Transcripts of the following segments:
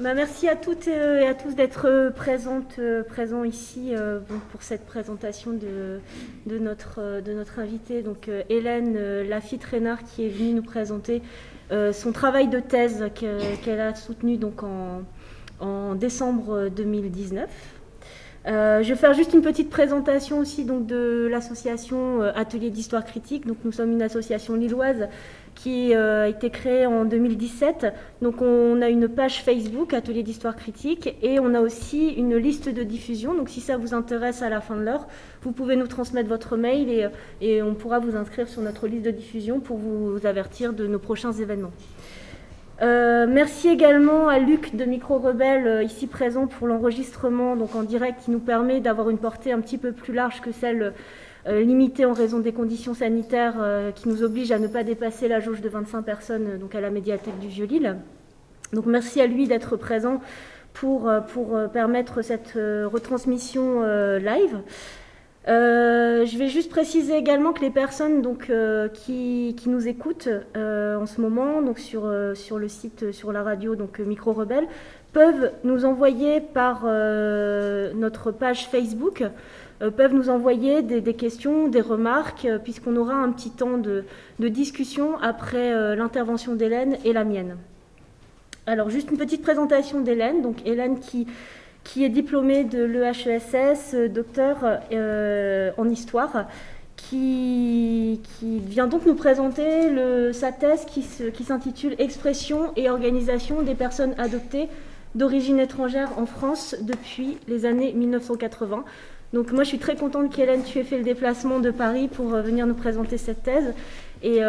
Merci à toutes et à tous d'être présents ici pour cette présentation de notre invitée, donc Hélène Lafitte-Reynard, qui est venue nous présenter son travail de thèse qu'elle a soutenu donc en décembre 2019. Je vais faire juste une petite présentation aussi donc, de l'association Atelier d'Histoire Critique. Donc, nous sommes une association lilloise qui a été créée en 2017. Donc on a une page Facebook, Atelier d'Histoire Critique, et on a aussi une liste de diffusion. Donc si ça vous intéresse à la fin de l'heure, vous pouvez nous transmettre votre mail et on pourra vous inscrire sur notre liste de diffusion pour vous avertir de nos prochains événements. Merci également à Luc de Micro Rebelle, ici présent pour l'enregistrement donc en direct, qui nous permet d'avoir une portée un petit peu plus large que celle limitée en raison des conditions sanitaires qui nous obligent à ne pas dépasser la jauge de 25 personnes donc à la médiathèque du Vieux-Lille. Donc merci à lui d'être présent pour permettre cette retransmission live. Je vais juste préciser également que les personnes donc, qui nous écoutent en ce moment donc sur le site, sur la radio donc Micro Rebelle, peuvent nous envoyer par notre page Facebook, peuvent nous envoyer des questions, des remarques, puisqu'on aura un petit temps de discussion après l'intervention d'Hélène et la mienne. Alors juste une petite présentation d'Hélène, donc Hélène qui est diplômée de l'EHESS, docteur en histoire, qui vient donc nous présenter sa thèse qui s'intitule « Expression et organisation des personnes adoptées d'origine étrangère en France depuis les années 1980 ». Donc moi je suis très contente qu'Hélène, tu aies fait le déplacement de Paris pour venir nous présenter cette thèse. Et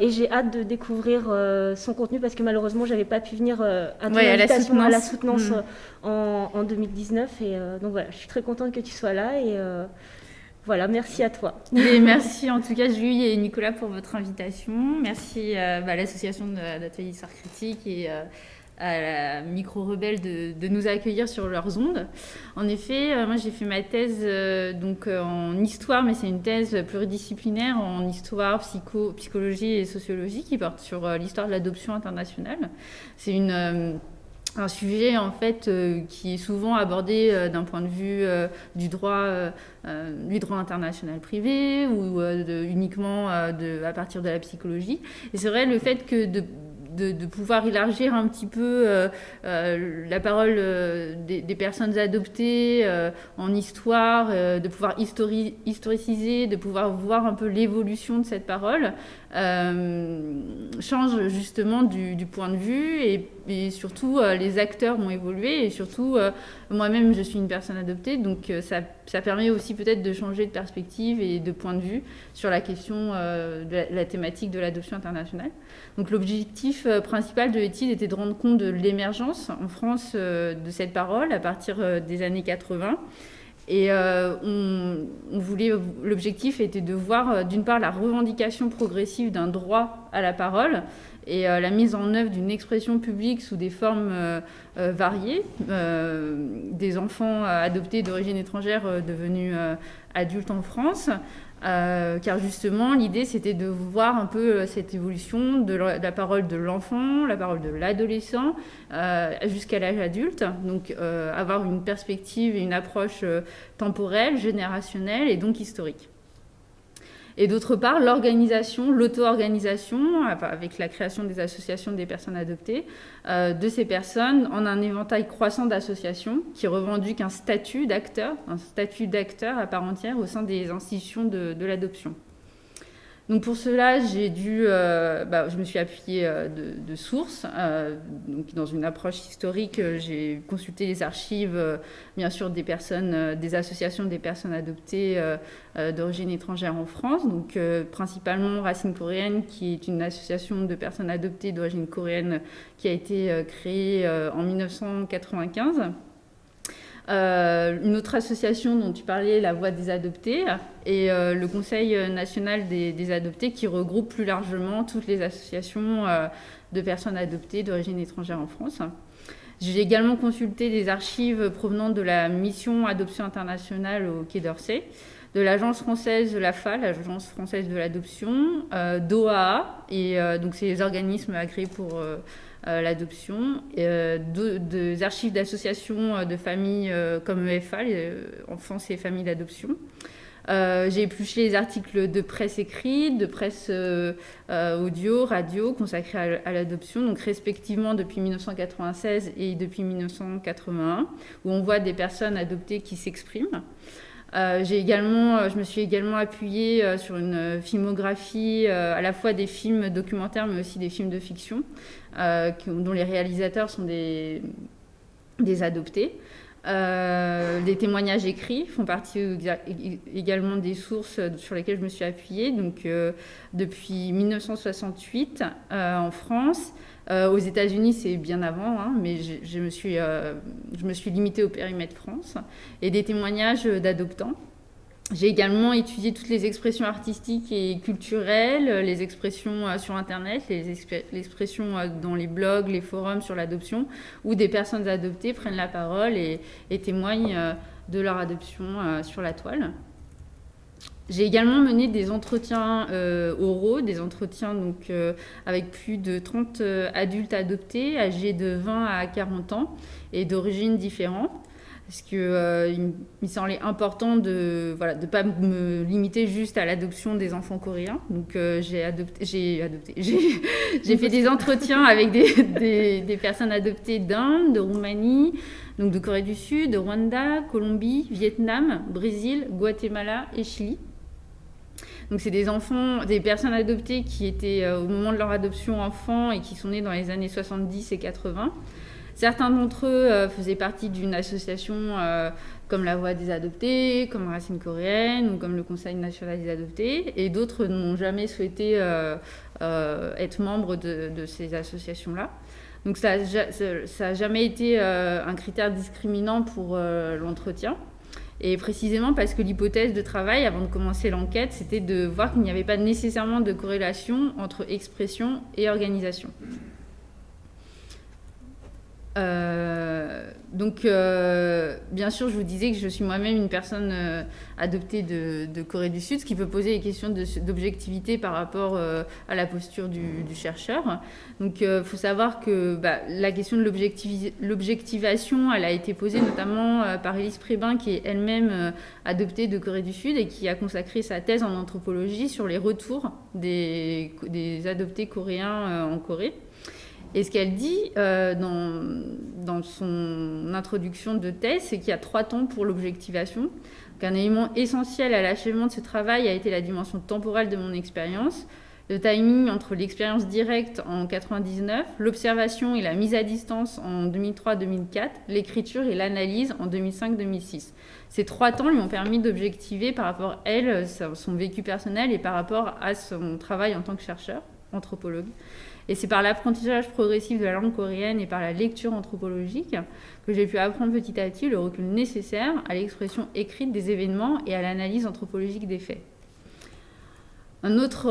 j'ai hâte de découvrir son contenu parce que malheureusement, je n'avais pas pu venir à ton invitation à la soutenance en 2019. Et donc voilà, je suis très contente que tu sois là. Et voilà, merci à toi. Et merci en tout cas, Julie et Nicolas, pour votre invitation. Merci à l'association d'Atelier d'Histoire Critique et à la Micro Rebelle de nous accueillir sur leurs ondes. En effet, moi j'ai fait ma thèse donc en histoire, mais c'est une thèse pluridisciplinaire en histoire, psychologie et sociologie qui porte sur l'histoire de l'adoption internationale. C'est un sujet en fait qui est souvent abordé d'un point de vue du droit international privé ou uniquement à partir de la psychologie. Et c'est vrai le fait que de pouvoir élargir un petit peu la parole des personnes adoptées en histoire, de pouvoir historiciser, de pouvoir voir un peu l'évolution de cette parole, change justement du point de vue et surtout les acteurs ont évolué et surtout moi-même je suis une personne adoptée donc ça permet aussi peut-être de changer de perspective et de point de vue sur la question de la thématique de l'adoption internationale. Donc l'objectif principal de l'étude était de rendre compte de l'émergence en France de cette parole à partir des années 80. Et l'objectif était de voir d'une part la revendication progressive d'un droit à la parole et la mise en œuvre d'une expression publique sous des formes variées, des enfants adoptés d'origine étrangère devenus adultes en France. Car justement, l'idée, c'était de voir un peu cette évolution de la parole de l'enfant, la parole de l'adolescent, jusqu'à l'âge adulte. Donc, avoir une perspective et une approche temporelle, générationnelle et donc historique. Et d'autre part, l'auto-organisation, avec la création des associations des personnes adoptées, de ces personnes en un éventail croissant d'associations qui revendiquent un statut d'acteur à part entière au sein des institutions de l'adoption. Donc pour cela, je me suis appuyée de sources. Donc dans une approche historique, j'ai consulté les archives, bien sûr, des associations des personnes adoptées d'origine étrangère en France. Donc principalement Racine coréenne, qui est une association de personnes adoptées d'origine coréenne qui a été créée en 1995. Une autre association dont tu parlais, La Voix des adoptés, et le Conseil national des adoptés qui regroupe plus largement toutes les associations de personnes adoptées d'origine étrangère en France. J'ai également consulté des archives provenant de la mission Adoption internationale au Quai d'Orsay. de l'Agence française de l'AFA, l'Agence française de l'adoption, d'OAA, et donc c'est les organismes agréés pour l'adoption, des archives d'associations de familles comme EFA, les Enfance et Familles d'Adoption. J'ai épluché les articles de presse écrite, de presse audio, radio consacrés à l'adoption, donc respectivement depuis 1996 et depuis 1981, où on voit des personnes adoptées qui s'expriment. Je me suis également appuyée sur une filmographie, à la fois des films documentaires, mais aussi des films de fiction, dont les réalisateurs sont des adoptés. Des témoignages écrits font partie également des sources sur lesquelles je me suis appuyée. Donc, depuis 1968 en France, aux États-Unis c'est bien avant, hein, mais je me suis limitée au périmètre France, et des témoignages d'adoptants. J'ai également étudié toutes les expressions artistiques et culturelles, les expressions sur Internet, les expressions dans les blogs, les forums sur l'adoption, où des personnes adoptées prennent la parole et témoignent de leur adoption sur la toile. J'ai également mené des entretiens oraux, des entretiens donc, avec plus de 30 adultes adoptés, âgés de 20 à 40 ans et d'origines différentes. Parce qu'il me semblait important de ne pas me limiter juste à l'adoption des enfants coréens. Donc j'ai fait des entretiens avec des personnes adoptées d'Inde, de Roumanie, donc de Corée du Sud, de Rwanda, Colombie, Vietnam, Brésil, Guatemala et Chili. Donc c'est des personnes adoptées qui étaient au moment de leur adoption enfants et qui sont nées dans les années 70 et 80. Certains d'entre eux faisaient partie d'une association comme la Voix des adoptés, comme Racine coréenne ou comme le Conseil national des adoptés, et d'autres n'ont jamais souhaité être membres de ces associations-là. Donc ça n'a jamais été un critère discriminant pour l'entretien. Et précisément parce que l'hypothèse de travail, avant de commencer l'enquête, c'était de voir qu'il n'y avait pas nécessairement de corrélation entre expression et organisation. Bien sûr, je vous disais que je suis moi-même une personne adoptée de Corée du Sud, ce qui peut poser des questions d'objectivité par rapport à la posture du chercheur. Donc, il faut savoir que la question de l'objectivation, elle a été posée notamment par Élise Prébin, qui est elle-même adoptée de Corée du Sud et qui a consacré sa thèse en anthropologie sur les retours des adoptés coréens en Corée. Et ce qu'elle dit dans son introduction de thèse, c'est qu'il y a 3 temps pour l'objectivation. Qu'un élément essentiel à l'achèvement de ce travail a été la dimension temporelle de mon expérience, le timing entre l'expérience directe en 1999, l'observation et la mise à distance en 2003-2004, l'écriture et l'analyse en 2005-2006. Ces 3 temps lui ont permis d'objectiver par rapport à elle, son vécu personnel, et par rapport à son travail en tant que chercheur, anthropologue. Et c'est par l'apprentissage progressif de la langue coréenne et par la lecture anthropologique que j'ai pu apprendre petit à petit le recul nécessaire à l'expression écrite des événements et à l'analyse anthropologique des faits. Une autre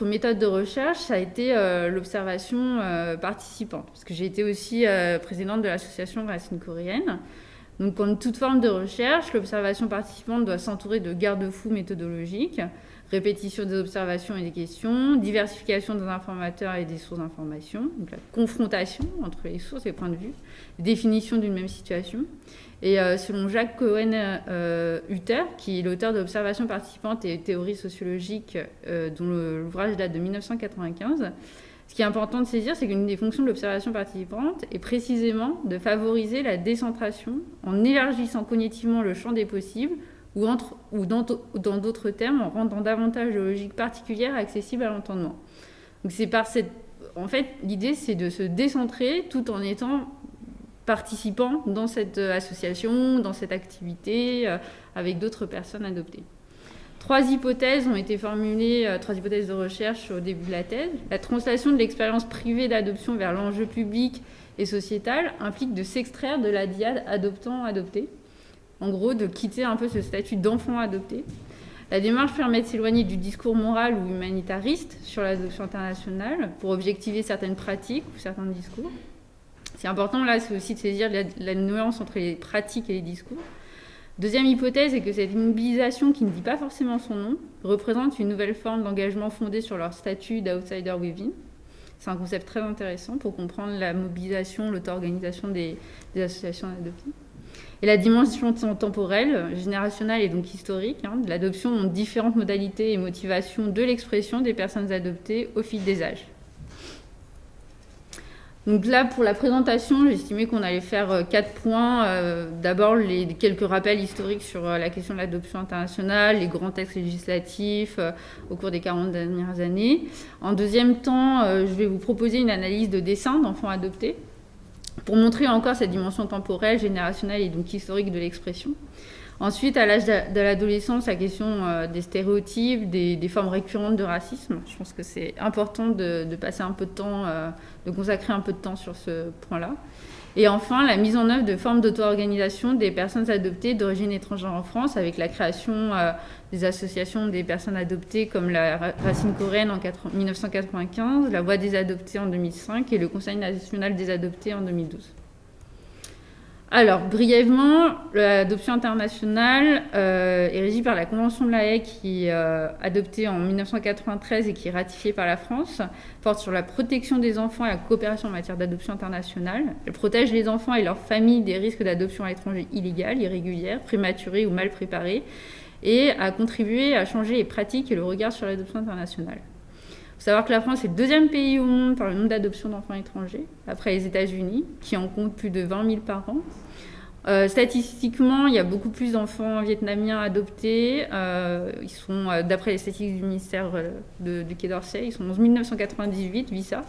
méthode de recherche, ça a été l'observation participante, parce que j'ai été aussi présidente de l'association Racine coréenne. Donc, comme toute forme de recherche, l'observation participante doit s'entourer de garde-fous méthodologiques, répétition des observations et des questions, diversification des informateurs et des sources d'information, donc la confrontation entre les sources et les points de vue, définition d'une même situation. Et selon Jacques Cohen-Hutter, qui est l'auteur de l'observation participante et théorie sociologique, dont l'ouvrage date de 1995, ce qui est important de saisir, c'est qu'une des fonctions de l'observation participante est précisément de favoriser la décentration en élargissant cognitivement le champ des possibles ou dans d'autres termes, en rendant davantage de logiques particulières accessibles à l'entendement. Donc c'est en fait, l'idée, c'est de se décentrer tout en étant participant dans cette association, dans cette activité, avec d'autres personnes adoptées. 3 hypothèses ont été formulées, 3 hypothèses de recherche au début de la thèse. La translation de l'expérience privée d'adoption vers l'enjeu public et sociétal implique de s'extraire de la dyade adoptant-adopté. En gros, de quitter un peu ce statut d'enfant adopté. La démarche permet de s'éloigner du discours moral ou humanitariste sur l'adoption internationale pour objectiver certaines pratiques ou certains discours. C'est important, là, c'est aussi de saisir la nuance entre les pratiques et les discours. Deuxième hypothèse est que cette mobilisation, qui ne dit pas forcément son nom, représente une nouvelle forme d'engagement fondée sur leur statut d'outsider within. C'est un concept très intéressant pour comprendre la mobilisation, l'auto-organisation des associations d'adoptés. Et la dimension temporelle, générationnelle et donc historique de l'adoption ont différentes modalités et motivations de l'expression des personnes adoptées au fil des âges. Donc là, pour la présentation, j'ai estimé qu'on allait faire 4 points. D'abord, quelques rappels historiques sur la question de l'adoption internationale, les grands textes législatifs au cours des 40 dernières années. En deuxième temps, je vais vous proposer une analyse de dessin d'enfants adoptés pour montrer encore cette dimension temporelle, générationnelle et donc historique de l'expression. Ensuite, à l'âge de l'adolescence, la question des stéréotypes, des formes récurrentes de racisme. Je pense que c'est important de passer un peu de temps, de consacrer un peu de temps sur ce point-là. Et enfin, la mise en œuvre de formes d'auto-organisation des personnes adoptées d'origine étrangère en France, avec la création des associations des personnes adoptées comme la Racine coréenne en 1995, la Voix des adoptés en 2005 et le Conseil national des adoptés en 2012. Alors, brièvement, l'adoption internationale est régie par la Convention de la Haye qui est adoptée en 1993 et qui est ratifiée par la France, porte sur la protection des enfants et la coopération en matière d'adoption internationale. Elle protège les enfants et leurs familles des risques d'adoption à l'étranger illégale, irrégulière, prématurée ou mal préparée, et a contribué à changer les pratiques et le regard sur l'adoption internationale. Il faut savoir que la France est le deuxième pays au monde par le nombre d'adoptions d'enfants étrangers, après les États-Unis, qui en comptent plus de 20 000 par an. Statistiquement, il y a beaucoup plus d'enfants vietnamiens adoptés. Ils sont, d'après les statistiques du ministère du Quai d'Orsay, ils sont 11 998 visas.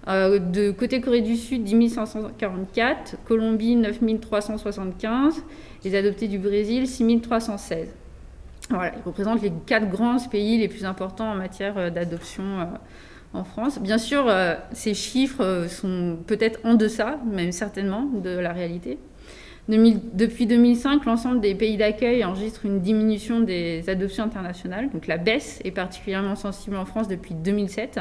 De côté Corée du Sud, 10 544, Colombie, 9 375, les adoptés du Brésil, 6 316. Voilà, ils représentent les 4 grands pays les plus importants en matière d'adoption en France. Bien sûr, ces chiffres sont peut-être en deçà, même certainement, de la réalité. Depuis 2005, l'ensemble des pays d'accueil enregistrent une diminution des adoptions internationales. Donc la baisse est particulièrement sensible en France depuis 2007.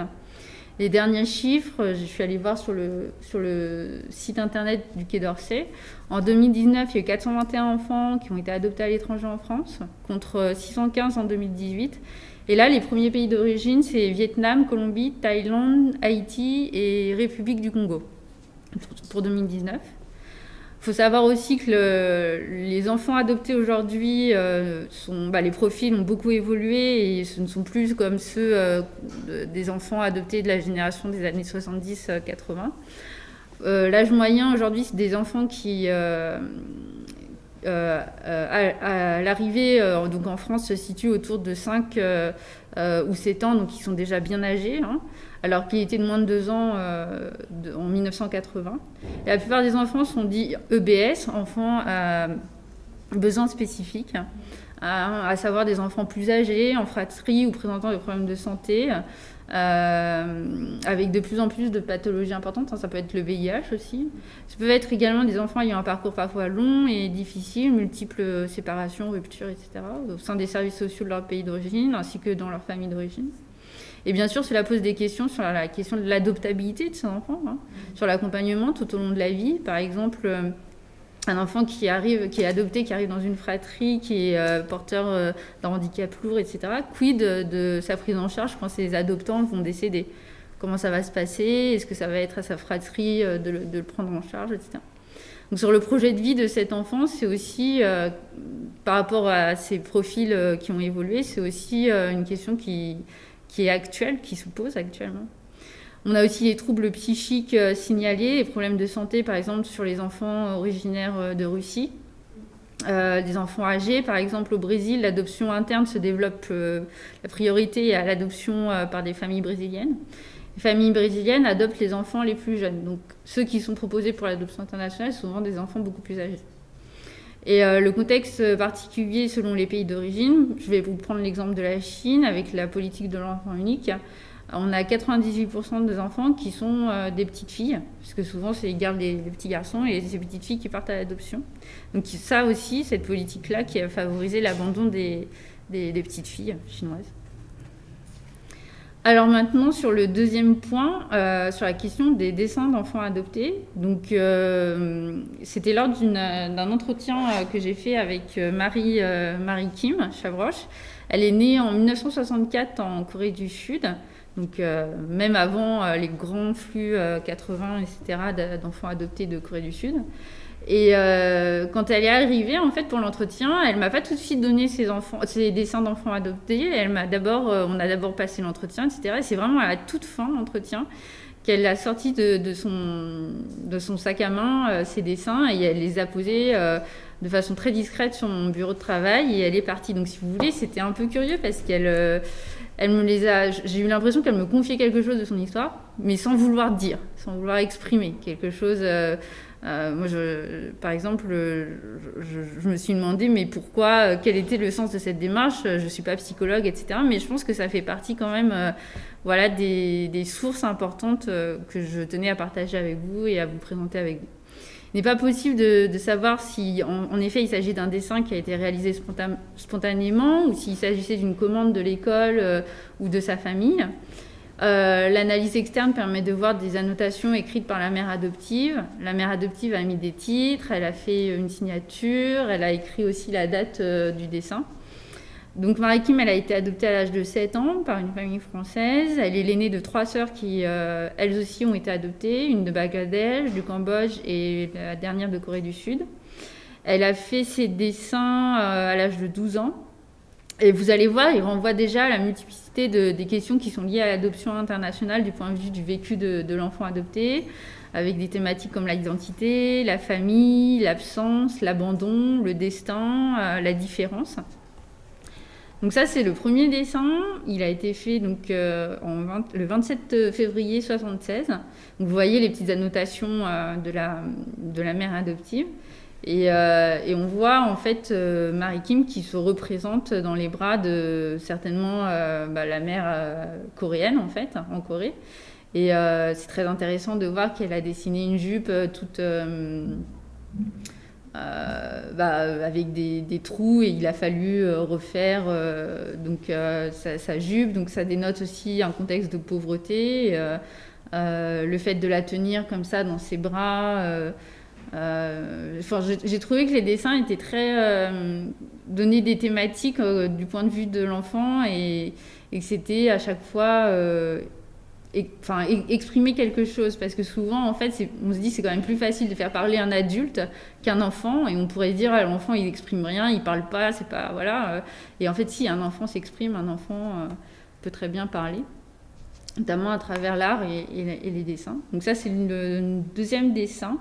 Les derniers chiffres, je suis allée voir sur le site internet du Quai d'Orsay. En 2019, il y a eu 421 enfants qui ont été adoptés à l'étranger en France, contre 615 en 2018. Et là, les premiers pays d'origine, c'est Vietnam, Colombie, Thaïlande, Haïti et République du Congo pour 2019. Il faut savoir aussi que les enfants adoptés aujourd'hui, les profils ont beaucoup évolué et ce ne sont plus comme ceux des enfants adoptés de la génération des années 70-80. L'âge moyen aujourd'hui, c'est des enfants qui, à l'arrivée donc en France, se situent autour de 5 ou 7 ans, donc ils sont déjà bien âgés. Alors qu'ils étaient de moins de 2 ans en 1980. Et la plupart des enfants sont dits EBS, enfants à besoins spécifiques, à savoir des enfants plus âgés, en fratrie ou présentant des problèmes de santé, avec de plus en plus de pathologies importantes. Ça peut être le VIH aussi. Ça peut être également des enfants ayant un parcours parfois long et difficile, multiples séparations, ruptures, etc., au sein des services sociaux de leur pays d'origine, ainsi que dans leur famille d'origine. Et bien sûr, cela pose des questions sur la question de l'adoptabilité de ces enfants, sur l'accompagnement tout au long de la vie. Par exemple, un enfant qui est adopté, qui arrive dans une fratrie, qui est porteur d'un handicap lourd, etc. Quid de sa prise en charge quand ses adoptants vont décéder? Comment ça va se passer? Est-ce que ça va être à sa fratrie de le prendre en charge, etc. Donc sur le projet de vie de cet enfant, c'est aussi, par rapport à ces profils qui ont évolué, c'est aussi une question qui est actuelle, qui se pose actuellement. On a aussi les troubles psychiques signalés, les problèmes de santé, par exemple, sur les enfants originaires de Russie. Des enfants âgés, par exemple, au Brésil, l'adoption interne se développe, la priorité est à l'adoption par des familles brésiliennes. Les familles brésiliennes adoptent les enfants les plus jeunes. Donc, ceux qui sont proposés pour l'adoption internationale sont souvent des enfants beaucoup plus âgés. Et le contexte particulier selon les pays d'origine, je vais vous prendre l'exemple de la Chine avec la politique de l'enfant unique. On a 98% des enfants qui sont des petites filles, parce que souvent ils gardent les petits garçons et ces petites filles qui partent à l'adoption. Donc ça aussi, cette politique-là qui a favorisé l'abandon des petites filles chinoises. Alors maintenant, sur le deuxième point, sur la question des dessins d'enfants adoptés. Donc, c'était lors d'un entretien que j'ai fait avec Marie Kim Chavroche. Elle est née en 1964 en Corée du Sud. Donc, même avant les grands flux 80, etc., d'enfants adoptés de Corée du Sud. Et quand elle est arrivée, en fait, pour l'entretien, elle m'a pas tout de suite donné ses dessins d'enfants adoptés. On a d'abord passé l'entretien, etc. Et c'est vraiment à la toute fin de l'entretien qu'elle a sorti de son sac à main ses dessins et elle les a posés de façon très discrète sur mon bureau de travail et elle est partie. Donc, si vous voulez, c'était un peu curieux parce j'ai eu l'impression qu'elle me confiait quelque chose de son histoire, mais sans vouloir dire, sans vouloir exprimer quelque chose. Moi, par exemple, je me suis demandé, mais pourquoi, quel était le sens de cette démarche? Je ne suis pas psychologue, etc. Mais je pense que ça fait partie quand même voilà, des sources importantes que je tenais à partager avec vous et à vous présenter avec vous. Il n'est pas possible de savoir si, en effet, il s'agit d'un dessin qui a été réalisé spontanément ou s'il s'agissait d'une commande de l'école ou de sa famille. L'analyse externe permet de voir des annotations écrites par la mère adoptive. La mère adoptive a mis des titres, elle a fait une signature, elle a écrit aussi la date du dessin. Donc Marie Kim, elle a été adoptée à l'âge de 7 ans par une famille française. Elle est l'aînée de 3 sœurs qui, elles aussi, ont été adoptées, une de Bangladesh, du Cambodge et la dernière de Corée du Sud. Elle a fait ses dessins à l'âge de 12 ans. Et vous allez voir, il renvoie déjà à la multiplicité des questions qui sont liées à l'adoption internationale du point de vue du vécu de l'enfant adopté, avec des thématiques comme l'identité, la famille, l'absence, l'abandon, le destin, la différence. Donc ça, c'est le premier dessin. Il a été fait donc, le 27 février 1976. Donc, vous voyez les petites annotations de la mère adoptive. Et on voit en fait Marie Kim qui se représente dans les bras de certainement la mère coréenne en fait, en Corée. Et c'est très intéressant de voir qu'elle a dessiné une jupe toute avec des trous et il a fallu refaire sa jupe. Donc ça dénote aussi un contexte de pauvreté. Le fait de la tenir comme ça dans ses bras... j'ai trouvé que les dessins étaient très donnaient des thématiques du point de vue de l'enfant et que c'était à chaque fois exprimer quelque chose parce que souvent en fait on se dit c'est quand même plus facile de faire parler un adulte qu'un enfant et on pourrait dire l'enfant il exprime rien, il parle pas, c'est pas voilà et en fait si un enfant s'exprime, un enfant peut très bien parler, notamment à travers l'art et les dessins. Donc ça c'est le deuxième dessin.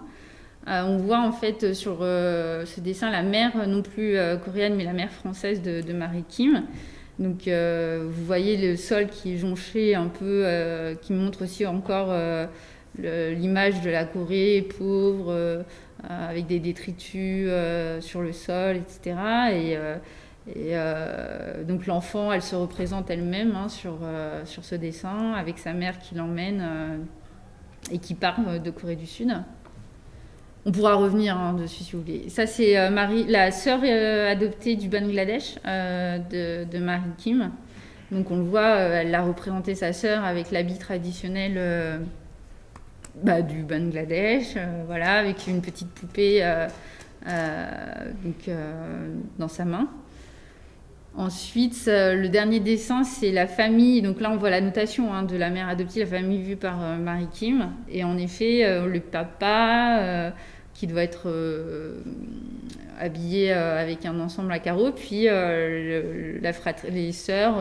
On voit en fait sur ce dessin la mère non plus coréenne mais la mère française de Marie Kim. Donc vous voyez le sol qui est jonché un peu, qui montre aussi encore l'image de la Corée pauvre, avec des détritus sur le sol, etc. Et donc l'enfant, elle se représente elle-même sur ce dessin avec sa mère qui l'emmène et qui part de Corée du Sud. On pourra revenir dessus si vous voulez. Ça, c'est la sœur adoptée du Bangladesh de Marie Kim. Donc on le voit, elle a représenté sa sœur avec l'habit traditionnel du Bangladesh, voilà, avec une petite poupée dans sa main. Ensuite, le dernier dessin, c'est la famille. Donc là, on voit la notation de la mère adoptive, la famille vue par Marie Kim. Et en effet, le papa qui doit être habillé avec un ensemble à carreaux, puis les sœurs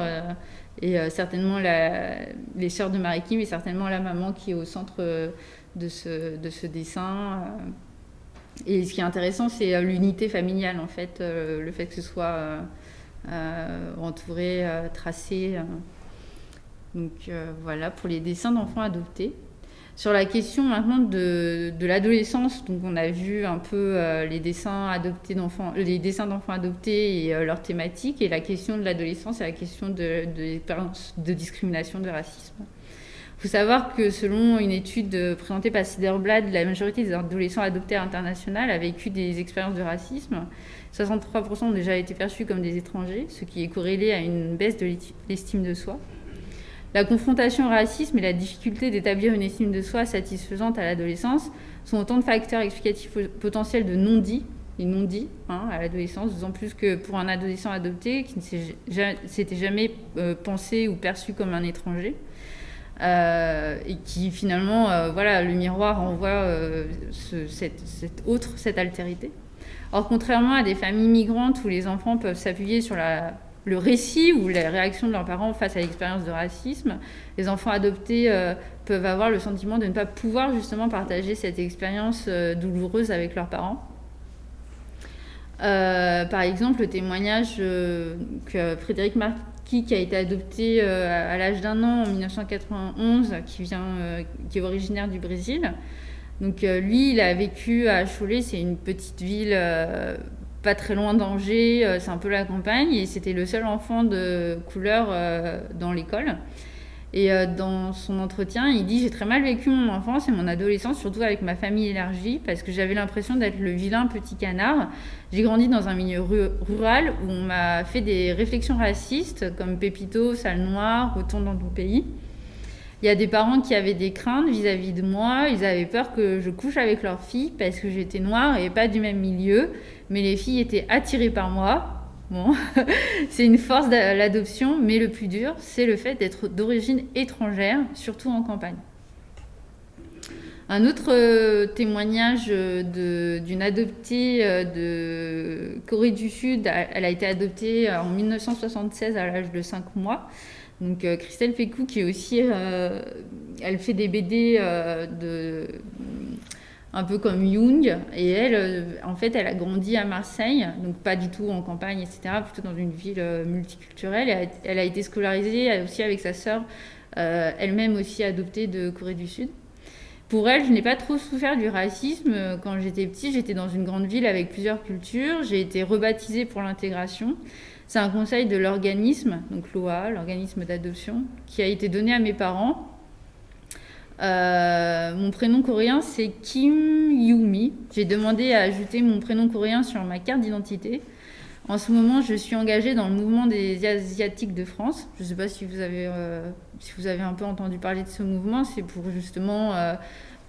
et certainement les sœurs de Marie Kim et certainement la maman qui est au centre de ce dessin. Et ce qui est intéressant, c'est l'unité familiale, en fait, le fait que ce soit... entouré, tracé. Donc voilà pour les dessins d'enfants adoptés. Sur la question maintenant de l'adolescence, donc on a vu un peu les dessins d'enfants adoptés et leurs thématiques, et la question de l'adolescence, c'est la question de l'expérience de discrimination, de racisme. Il faut savoir que selon une étude présentée par Ciderblad, la majorité des adolescents adoptés à l'international a vécu des expériences de racisme. 63% ont déjà été perçus comme des étrangers, ce qui est corrélé à une baisse de l'estime de soi. La confrontation au racisme et la difficulté d'établir une estime de soi satisfaisante à l'adolescence sont autant de facteurs explicatifs potentiels de non-dits, et non-dits à l'adolescence, d'autant plus que pour un adolescent adopté qui ne s'était jamais pensé ou perçu comme un étranger, et qui finalement, le miroir envoie cette altérité. Or, contrairement à des familles migrantes où les enfants peuvent s'appuyer sur le récit ou les réactions de leurs parents face à l'expérience de racisme, les enfants adoptés peuvent avoir le sentiment de ne pas pouvoir justement partager cette expérience douloureuse avec leurs parents. Par exemple, le témoignage que Frédéric Marquis, qui a été adopté à l'âge d'1 an en 1991, qui est originaire du Brésil. Donc lui, il a vécu à Cholet, c'est une petite ville pas très loin d'Angers, c'est un peu la campagne, et c'était le seul enfant de couleur dans l'école. Et dans son entretien, il dit « J'ai très mal vécu mon enfance et mon adolescence, surtout avec ma famille élargie, parce que j'avais l'impression d'être le vilain petit canard. J'ai grandi dans un milieu rural où on m'a fait des réflexions racistes, comme Pépito, sale noir, retourne dans ton pays. Il y a des parents qui avaient des craintes vis-à-vis de moi. Ils avaient peur que je couche avec leurs filles parce que j'étais noire et pas du même milieu. Mais les filles étaient attirées par moi. » Bon, c'est une force de l'adoption, mais le plus dur, c'est le fait d'être d'origine étrangère, surtout en campagne. Un autre témoignage d'une adoptée de Corée du Sud, elle a été adoptée en 1976 à l'âge de 5 mois. Donc Christelle Pécou, qui est aussi, elle fait des BD un peu comme Jung, et elle, en fait, elle a grandi à Marseille, donc pas du tout en campagne, etc., plutôt dans une ville multiculturelle. Et elle a été scolarisée aussi avec sa sœur, elle-même aussi adoptée de Corée du Sud. Pour elle, je n'ai pas trop souffert du racisme. Quand j'étais petite, j'étais dans une grande ville avec plusieurs cultures. J'ai été rebaptisée pour l'intégration. C'est un conseil de l'organisme, donc l'OA, l'organisme d'adoption, qui a été donné à mes parents. Mon prénom coréen, c'est Kim Yumi. J'ai demandé à ajouter mon prénom coréen sur ma carte d'identité. En ce moment, je suis engagée dans le mouvement des Asiatiques de France. Je ne sais pas si vous avez un peu entendu parler de ce mouvement. C'est pour justement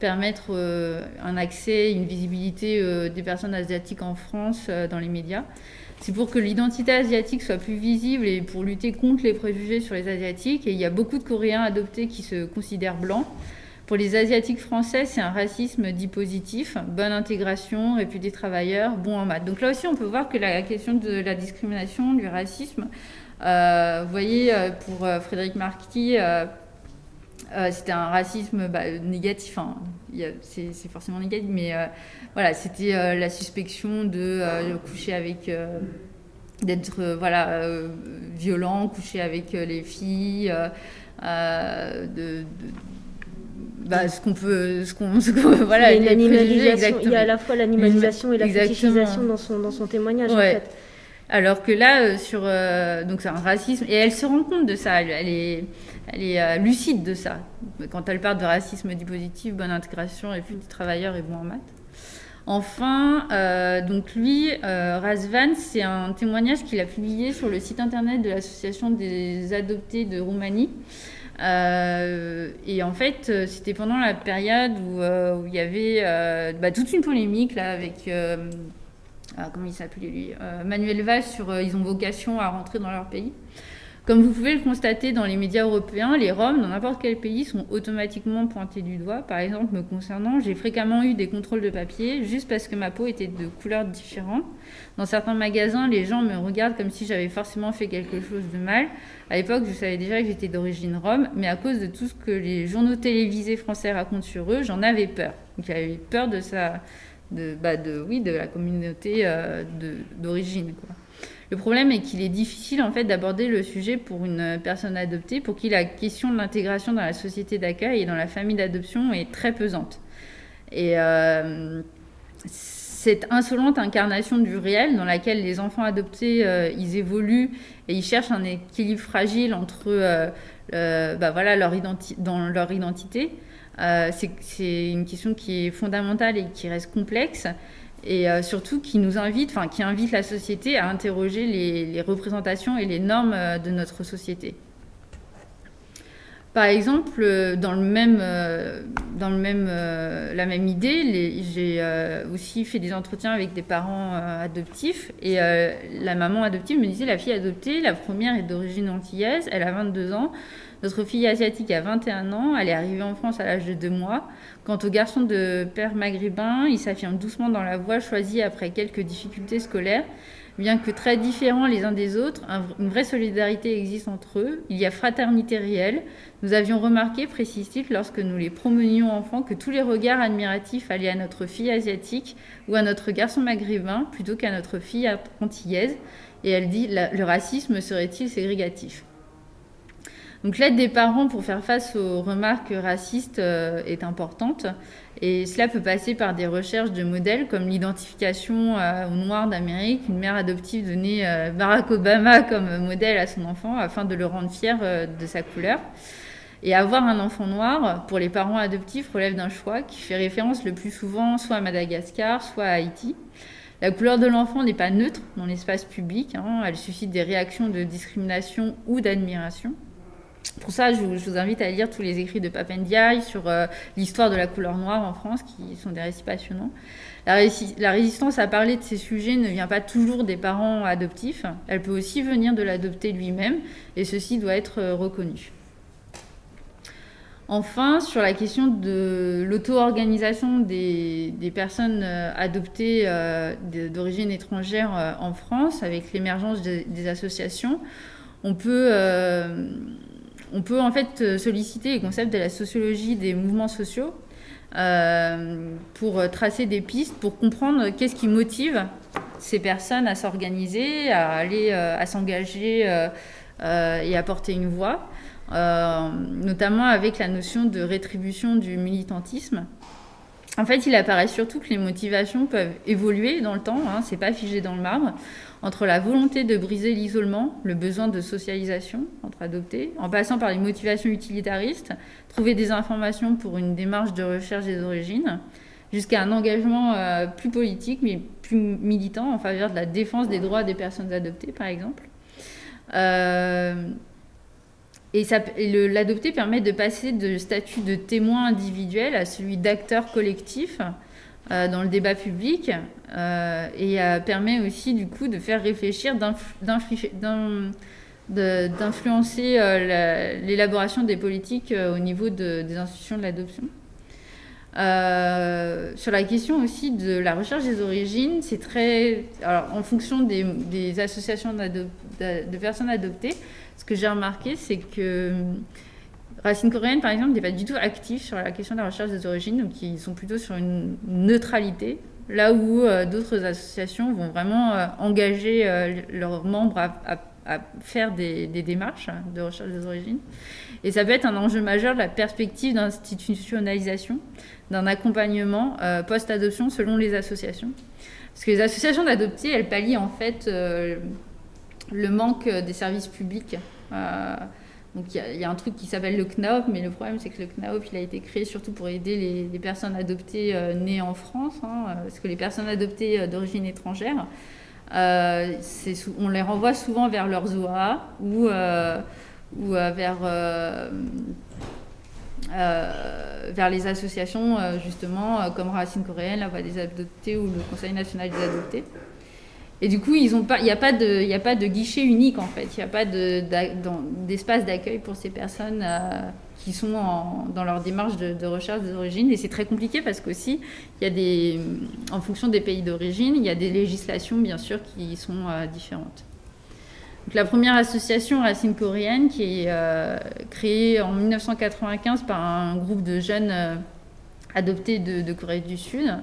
permettre un accès, une visibilité des personnes asiatiques en France dans les médias. C'est pour que l'identité asiatique soit plus visible et pour lutter contre les préjugés sur les Asiatiques. Et il y a beaucoup de Coréens adoptés qui se considèrent blancs. Pour les Asiatiques français, c'est un racisme dit positif, bonne intégration, réputés travailleurs, bon en maths. Donc là aussi, on peut voir que la question de la discrimination, du racisme, vous voyez, pour Frédéric Marquis, c'était un racisme négatif, c'est forcément négatif, mais voilà, c'était la suspicion de coucher avec, d'être violent, coucher avec les filles, voilà, il y a une animalisation, il y a à la fois l'animalisation et la fétichisation dans son témoignage, ouais. En fait. Alors que là, donc c'est un racisme, et elle se rend compte de ça, elle est lucide de ça. Quand elle parle de racisme dit positif, bonne intégration, et puis travailleur et bon en maths. Enfin, donc lui, Razvan, c'est un témoignage qu'il a publié sur le site internet de l'Association des adoptés de Roumanie. Et en fait, c'était pendant la période où il y avait toute une polémique là, avec... comment il s'appelait lui, Manuel Valls sur ils ont vocation à rentrer dans leur pays. Comme vous pouvez le constater dans les médias européens, les Roms, dans n'importe quel pays, sont automatiquement pointés du doigt. Par exemple, me concernant, j'ai fréquemment eu des contrôles de papier juste parce que ma peau était de couleurs différentes. Dans certains magasins, les gens me regardent comme si j'avais forcément fait quelque chose de mal. À l'époque, je savais déjà que j'étais d'origine Rome, mais à cause de tout ce que les journaux télévisés français racontent sur eux, j'en avais peur. Donc j'avais peur de la communauté d'origine, quoi. Le problème est qu'il est difficile en fait d'aborder le sujet pour une personne adoptée pour qui la question de l'intégration dans la société d'accueil et dans la famille d'adoption est très pesante. Et cette insolente incarnation du réel dans laquelle les enfants adoptés ils évoluent et ils cherchent un équilibre fragile entre dans leur identité, c'est une question qui est fondamentale et qui reste complexe. Et surtout qui invite la société à interroger les représentations et les normes de notre société. Par exemple, la même idée, j'ai aussi fait des entretiens avec des parents adoptifs et la maman adoptive me disait la fille adoptée, la première est d'origine antillaise, elle a 22 ans, notre fille asiatique a 21 ans, elle est arrivée en France à l'âge de 2 mois. Quant au garçon de père maghrébin, il s'affirme doucement dans la voie choisie après quelques difficultés scolaires. Bien que très différents les uns des autres, une vraie solidarité existe entre eux. Il y a fraternité réelle. Nous avions remarqué, précise-t-il, lorsque nous les promenions enfants, que tous les regards admiratifs allaient à notre fille asiatique ou à notre garçon maghrébin plutôt qu'à notre fille antillaise. Et elle dit, le racisme serait-il ségrégatif ? Donc l'aide des parents pour faire face aux remarques racistes est importante et cela peut passer par des recherches de modèles comme l'identification aux Noirs d'Amérique, une mère adoptive donnait Barack Obama comme modèle à son enfant afin de le rendre fier de sa couleur. Et avoir un enfant noir pour les parents adoptifs relève d'un choix qui fait référence le plus souvent soit à Madagascar, soit à Haïti. La couleur de l'enfant n'est pas neutre dans l'espace public, elle suscite des réactions de discrimination ou d'admiration. Pour ça, je vous invite à lire tous les écrits de Pape Ndiaye sur l'histoire de la couleur noire en France, qui sont des récits passionnants. La résistance à parler de ces sujets ne vient pas toujours des parents adoptifs, elle peut aussi venir de l'adopté lui-même, et ceci doit être reconnu. Enfin, sur la question de l'auto-organisation des personnes adoptées d'origine étrangère en France, avec l'émergence des associations, on peut en fait solliciter les concepts de la sociologie des mouvements sociaux pour tracer des pistes, pour comprendre qu'est-ce qui motive ces personnes à s'organiser, à aller à s'engager et à porter une voix, notamment avec la notion de rétribution du militantisme. En fait, il apparaît surtout que les motivations peuvent évoluer dans le temps, c'est pas figé dans le marbre, entre la volonté de briser l'isolement, le besoin de socialisation entre adoptés, en passant par les motivations utilitaristes, trouver des informations pour une démarche de recherche des origines, jusqu'à un engagement plus politique, mais plus militant en faveur de la défense des droits des personnes adoptées, par exemple. L'adopté permet de passer de statut de témoin individuel à celui d'acteur collectif dans le débat public et permet aussi du coup de faire réfléchir, d'influencer l'élaboration des politiques au niveau des institutions de l'adoption. Sur la question aussi de la recherche des origines, c'est très... Alors, en fonction des associations de personnes adoptées, ce que j'ai remarqué, c'est que Racine Coréenne, par exemple, n'est pas du tout active sur la question de la recherche des origines, donc ils sont plutôt sur une neutralité, là où d'autres associations vont vraiment engager leurs membres à faire des démarches de recherche des origines. Et ça peut être un enjeu majeur de la perspective d'institutionnalisation, d'un accompagnement post-adoption selon les associations. Parce que les associations d'adoptés, elles pallient en fait le manque des services publics. Donc il y a un truc qui s'appelle le CNAOP, mais le problème c'est que le CNAOP il a été créé surtout pour aider les personnes adoptées nées en France, parce que les personnes adoptées d'origine étrangère, on les renvoie souvent vers leurs OA ou vers les associations justement comme Racine Coréenne, la Voix des adoptés ou le Conseil national des adoptés. Et du coup, il n'y a pas de guichet unique en fait, il n'y a pas d'espace d'accueil pour ces personnes qui sont dans leur démarche de recherche des origines. Et c'est très compliqué parce qu'aussi, en fonction des pays d'origine, il y a des législations bien sûr qui sont différentes. Donc, la première association Racine Coréenne qui est créée en 1995 par un groupe de jeunes adoptés de Corée du Sud.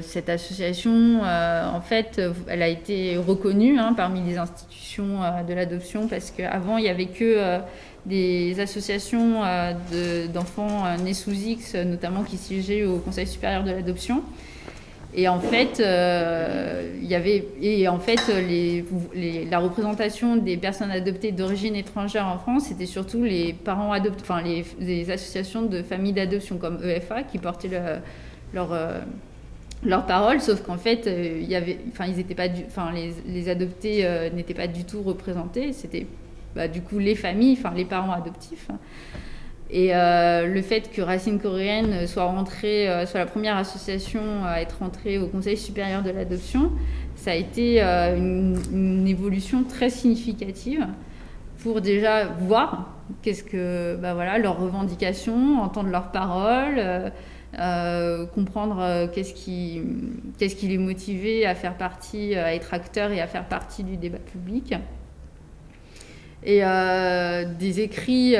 Cette association, en fait, elle a été reconnue parmi les institutions de l'adoption parce qu'avant, il n'y avait que des associations d'enfants nés sous X, notamment qui siégeaient au Conseil supérieur de l'adoption. Et en fait, la représentation des personnes adoptées d'origine étrangère en France, c'était surtout les parents adoptés, enfin les associations de familles d'adoption comme EFA qui portaient leur parole, sauf qu'en fait, les adoptés n'étaient pas du tout représentés. C'était du coup les familles, enfin les parents adoptifs. Et le fait que Racines Coréennes soit la première association à être rentrée au Conseil supérieur de l'adoption, ça a été une évolution très significative pour déjà voir leurs revendications, entendre leurs paroles, comprendre qu'est-ce qui les motivait à faire partie, à être acteurs et à faire partie du débat public. Et des écrits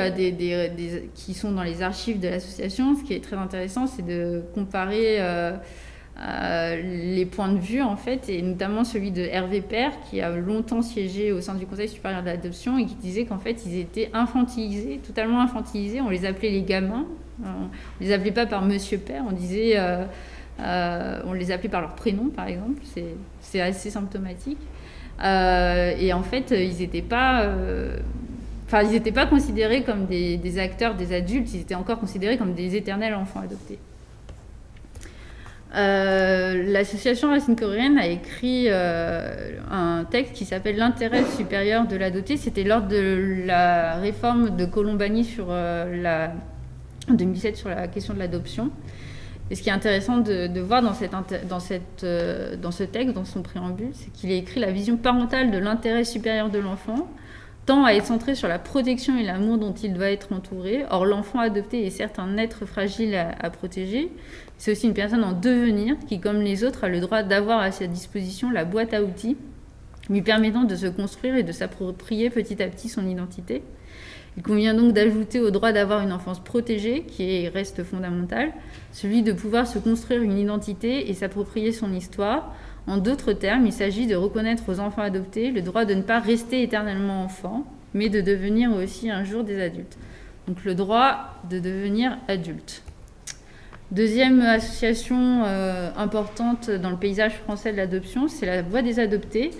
qui sont dans les archives de l'association, ce qui est très intéressant, c'est de comparer les points de vue, en fait, et notamment celui de Hervé Père, qui a longtemps siégé au sein du Conseil supérieur de l'adoption et qui disait qu'en fait, ils étaient infantilisés, totalement infantilisés. On les appelait les gamins. On les appelait pas par Monsieur Père, on disait... on les appelait par leur prénom, par exemple. C'est assez symptomatique. Et en fait, ils n'étaient pas considérés comme des acteurs, des adultes, ils étaient encore considérés comme des éternels enfants adoptés. L'association Racines Coréennes a écrit un texte qui s'appelle L'intérêt supérieur de l'adopté. C'était lors de la réforme de Colombani en 2007 sur la question de l'adoption. Et ce qui est intéressant de voir dans ce texte, dans son préambule, c'est qu'il a écrit la vision parentale de l'intérêt supérieur de l'enfant tend à être centrée sur la protection et l'amour dont il doit être entouré. Or, l'enfant adopté est certes un être fragile à protéger, c'est aussi une personne en devenir qui, comme les autres, a le droit d'avoir à sa disposition la boîte à outils lui permettant de se construire et de s'approprier petit à petit son identité. Il convient donc d'ajouter au droit d'avoir une enfance protégée, qui reste fondamental, celui de pouvoir se construire une identité et s'approprier son histoire. En d'autres termes, il s'agit de reconnaître aux enfants adoptés le droit de ne pas rester éternellement enfants, mais de devenir aussi un jour des adultes. Donc le droit de devenir adulte. Deuxième association importante dans le paysage français de l'adoption, c'est la Voix des adoptés,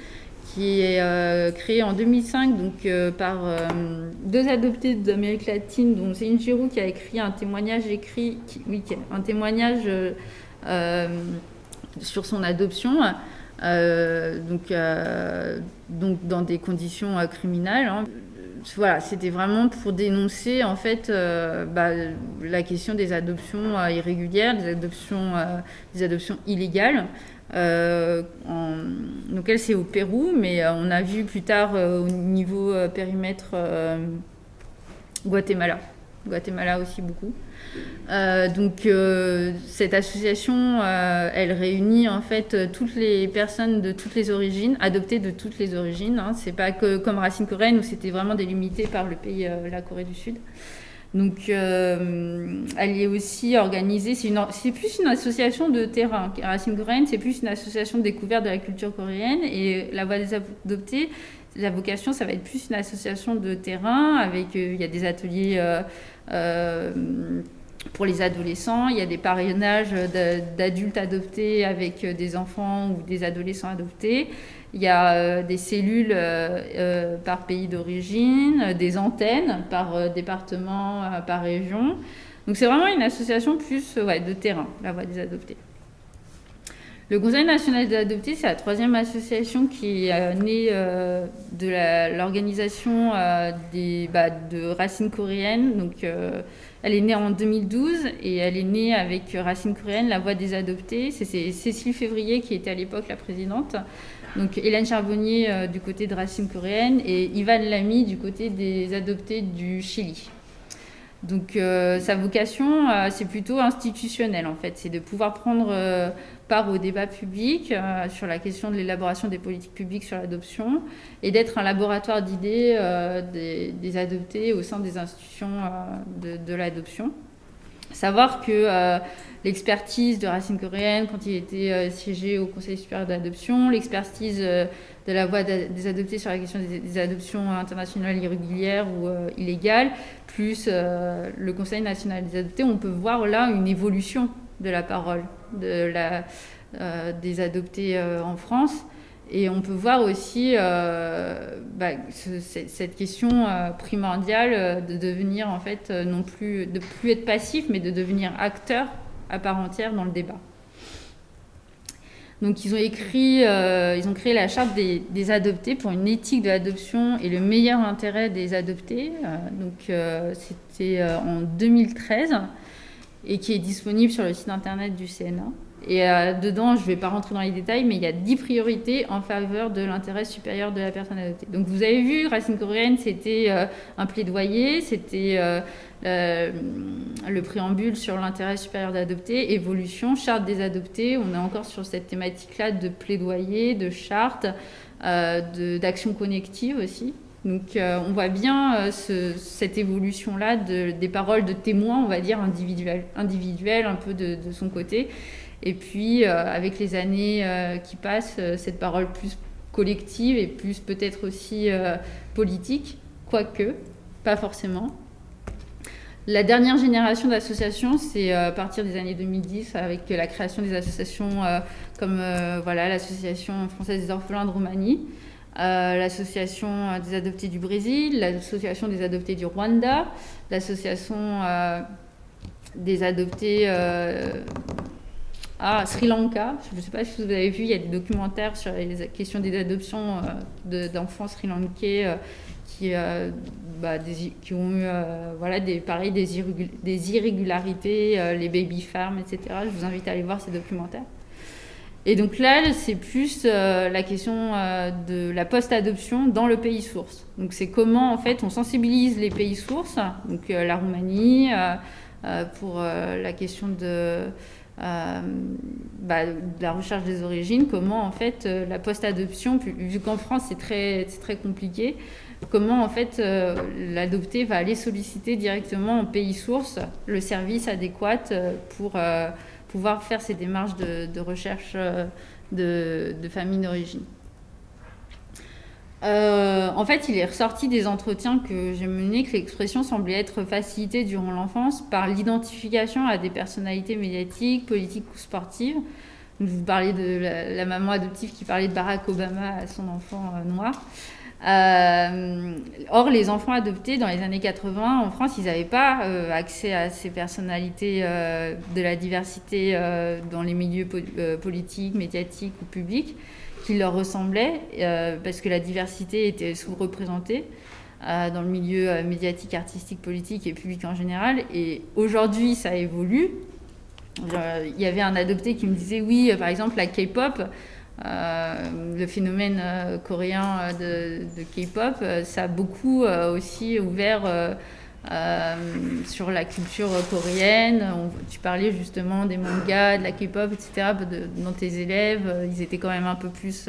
qui est créée en 2005 par deux adoptés d'Amérique latine, dont Céline Giroux qui a écrit un témoignage sur son adoption, donc dans des conditions criminelles. Voilà, c'était vraiment pour dénoncer en fait la question des adoptions irrégulières, des adoptions illégales. Donc elle c'est au Pérou, mais on a vu plus tard au niveau périmètre Guatemala aussi beaucoup. Cette association elle réunit en fait toutes les personnes de toutes les origines, adoptées de toutes les origines, c'est pas que comme Racines Coréennes où c'était vraiment délimité par le pays, la Corée du Sud. Donc, elle est aussi organisée, c'est plus une association de terrain. Racines Coréennes, c'est plus une association de découverte de la culture coréenne. Et la Voix des adoptés, la vocation, ça va être plus une association de terrain. Avec, il y a des ateliers pour les adolescents, il y a des parrainages d'adultes adoptés avec des enfants ou des adolescents adoptés. Il y a des cellules par pays d'origine, des antennes par département, par région. Donc c'est vraiment une association plus de terrain, la Voix des adoptés. Le Conseil national des adoptés, c'est la troisième association qui est née de l'organisation de Racines Coréennes. Donc elle est née en 2012 et elle est née avec Racines Coréennes, la Voix des adoptés. C'est Cécile Février qui était à l'époque la présidente. Donc Hélène Charbonnier du côté de Racines Coréennes et Ivan Lamy du côté des adoptés du Chili. Donc sa vocation, c'est plutôt institutionnel en fait, c'est de pouvoir prendre part au débat public sur la question de l'élaboration des politiques publiques sur l'adoption et d'être un laboratoire d'idées des adoptés au sein des institutions de l'adoption. Savoir que l'expertise de Racines Coréennes, quand il était siégé au Conseil supérieur de l'adoption, l'expertise de la Voix des adoptés sur la question des adoptions internationales irrégulières ou illégales, plus le Conseil national des adoptés, on peut voir là une évolution de la parole des adoptés en France. Et on peut voir aussi cette question primordiale de devenir en fait de plus être passif, mais de devenir acteur à part entière dans le débat. Donc ils ont créé la charte des adoptés pour une éthique de l'adoption et le meilleur intérêt des adoptés. C'était en 2013 et qui est disponible sur le site internet du CNA. Et dedans, je ne vais pas rentrer dans les détails, mais il y a 10 priorités en faveur de l'intérêt supérieur de la personne adoptée. Donc vous avez vu, Racine coréenne, c'était un plaidoyer, c'était le préambule sur l'intérêt supérieur d'adopter, évolution, charte des adoptés. On est encore sur cette thématique-là de plaidoyer, de charte, d'action connective aussi. Donc on voit bien cette évolution-là des paroles de témoins, on va dire, individuelles un peu de son côté. Et puis, avec les années qui passent, cette parole plus collective et plus peut-être aussi politique, quoique, pas forcément. La dernière génération d'associations, c'est à partir des années 2010, avec la création des associations comme l'Association française des orphelins de Roumanie, l'Association des adoptés du Brésil, l'Association des adoptés du Rwanda, l'Association des adoptés... Sri Lanka, je ne sais pas si vous avez vu, il y a des documentaires sur les questions des adoptions d'enfants sri-lankais qui ont eu des irrégularités, les baby farms, etc. Je vous invite à aller voir ces documentaires. Et donc là, c'est plus la question de la post-adoption dans le pays source. Donc c'est comment en fait on sensibilise les pays sources, donc la Roumanie, pour la question de la recherche des origines, comment en fait la post-adoption, vu qu'en France c'est très compliqué, comment en fait l'adopté va aller solliciter directement en pays source le service adéquat pour pouvoir faire ces démarches de recherche de famille d'origine. En fait, il est ressorti des entretiens que j'ai menés que l'expression semblait être facilitée durant l'enfance par l'identification à des personnalités médiatiques, politiques ou sportives. Donc, vous parlez de la maman adoptive qui parlait de Barack Obama à son enfant noir. Or, les enfants adoptés dans les années 80 en France, ils n'avaient pas accès à ces personnalités de la diversité dans les milieux politiques, médiatiques ou publics qui leur ressemblaient, parce que la diversité était sous-représentée dans le milieu médiatique, artistique, politique et public en général. Et aujourd'hui, ça évolue. Il y avait un adopté qui me disait, oui, par exemple, la K-pop, le phénomène coréen de K-pop, ça a beaucoup aussi ouvert sur la culture coréenne. Tu parlais justement des mangas, de la K-pop, etc. Dans tes élèves, ils étaient quand même un peu plus...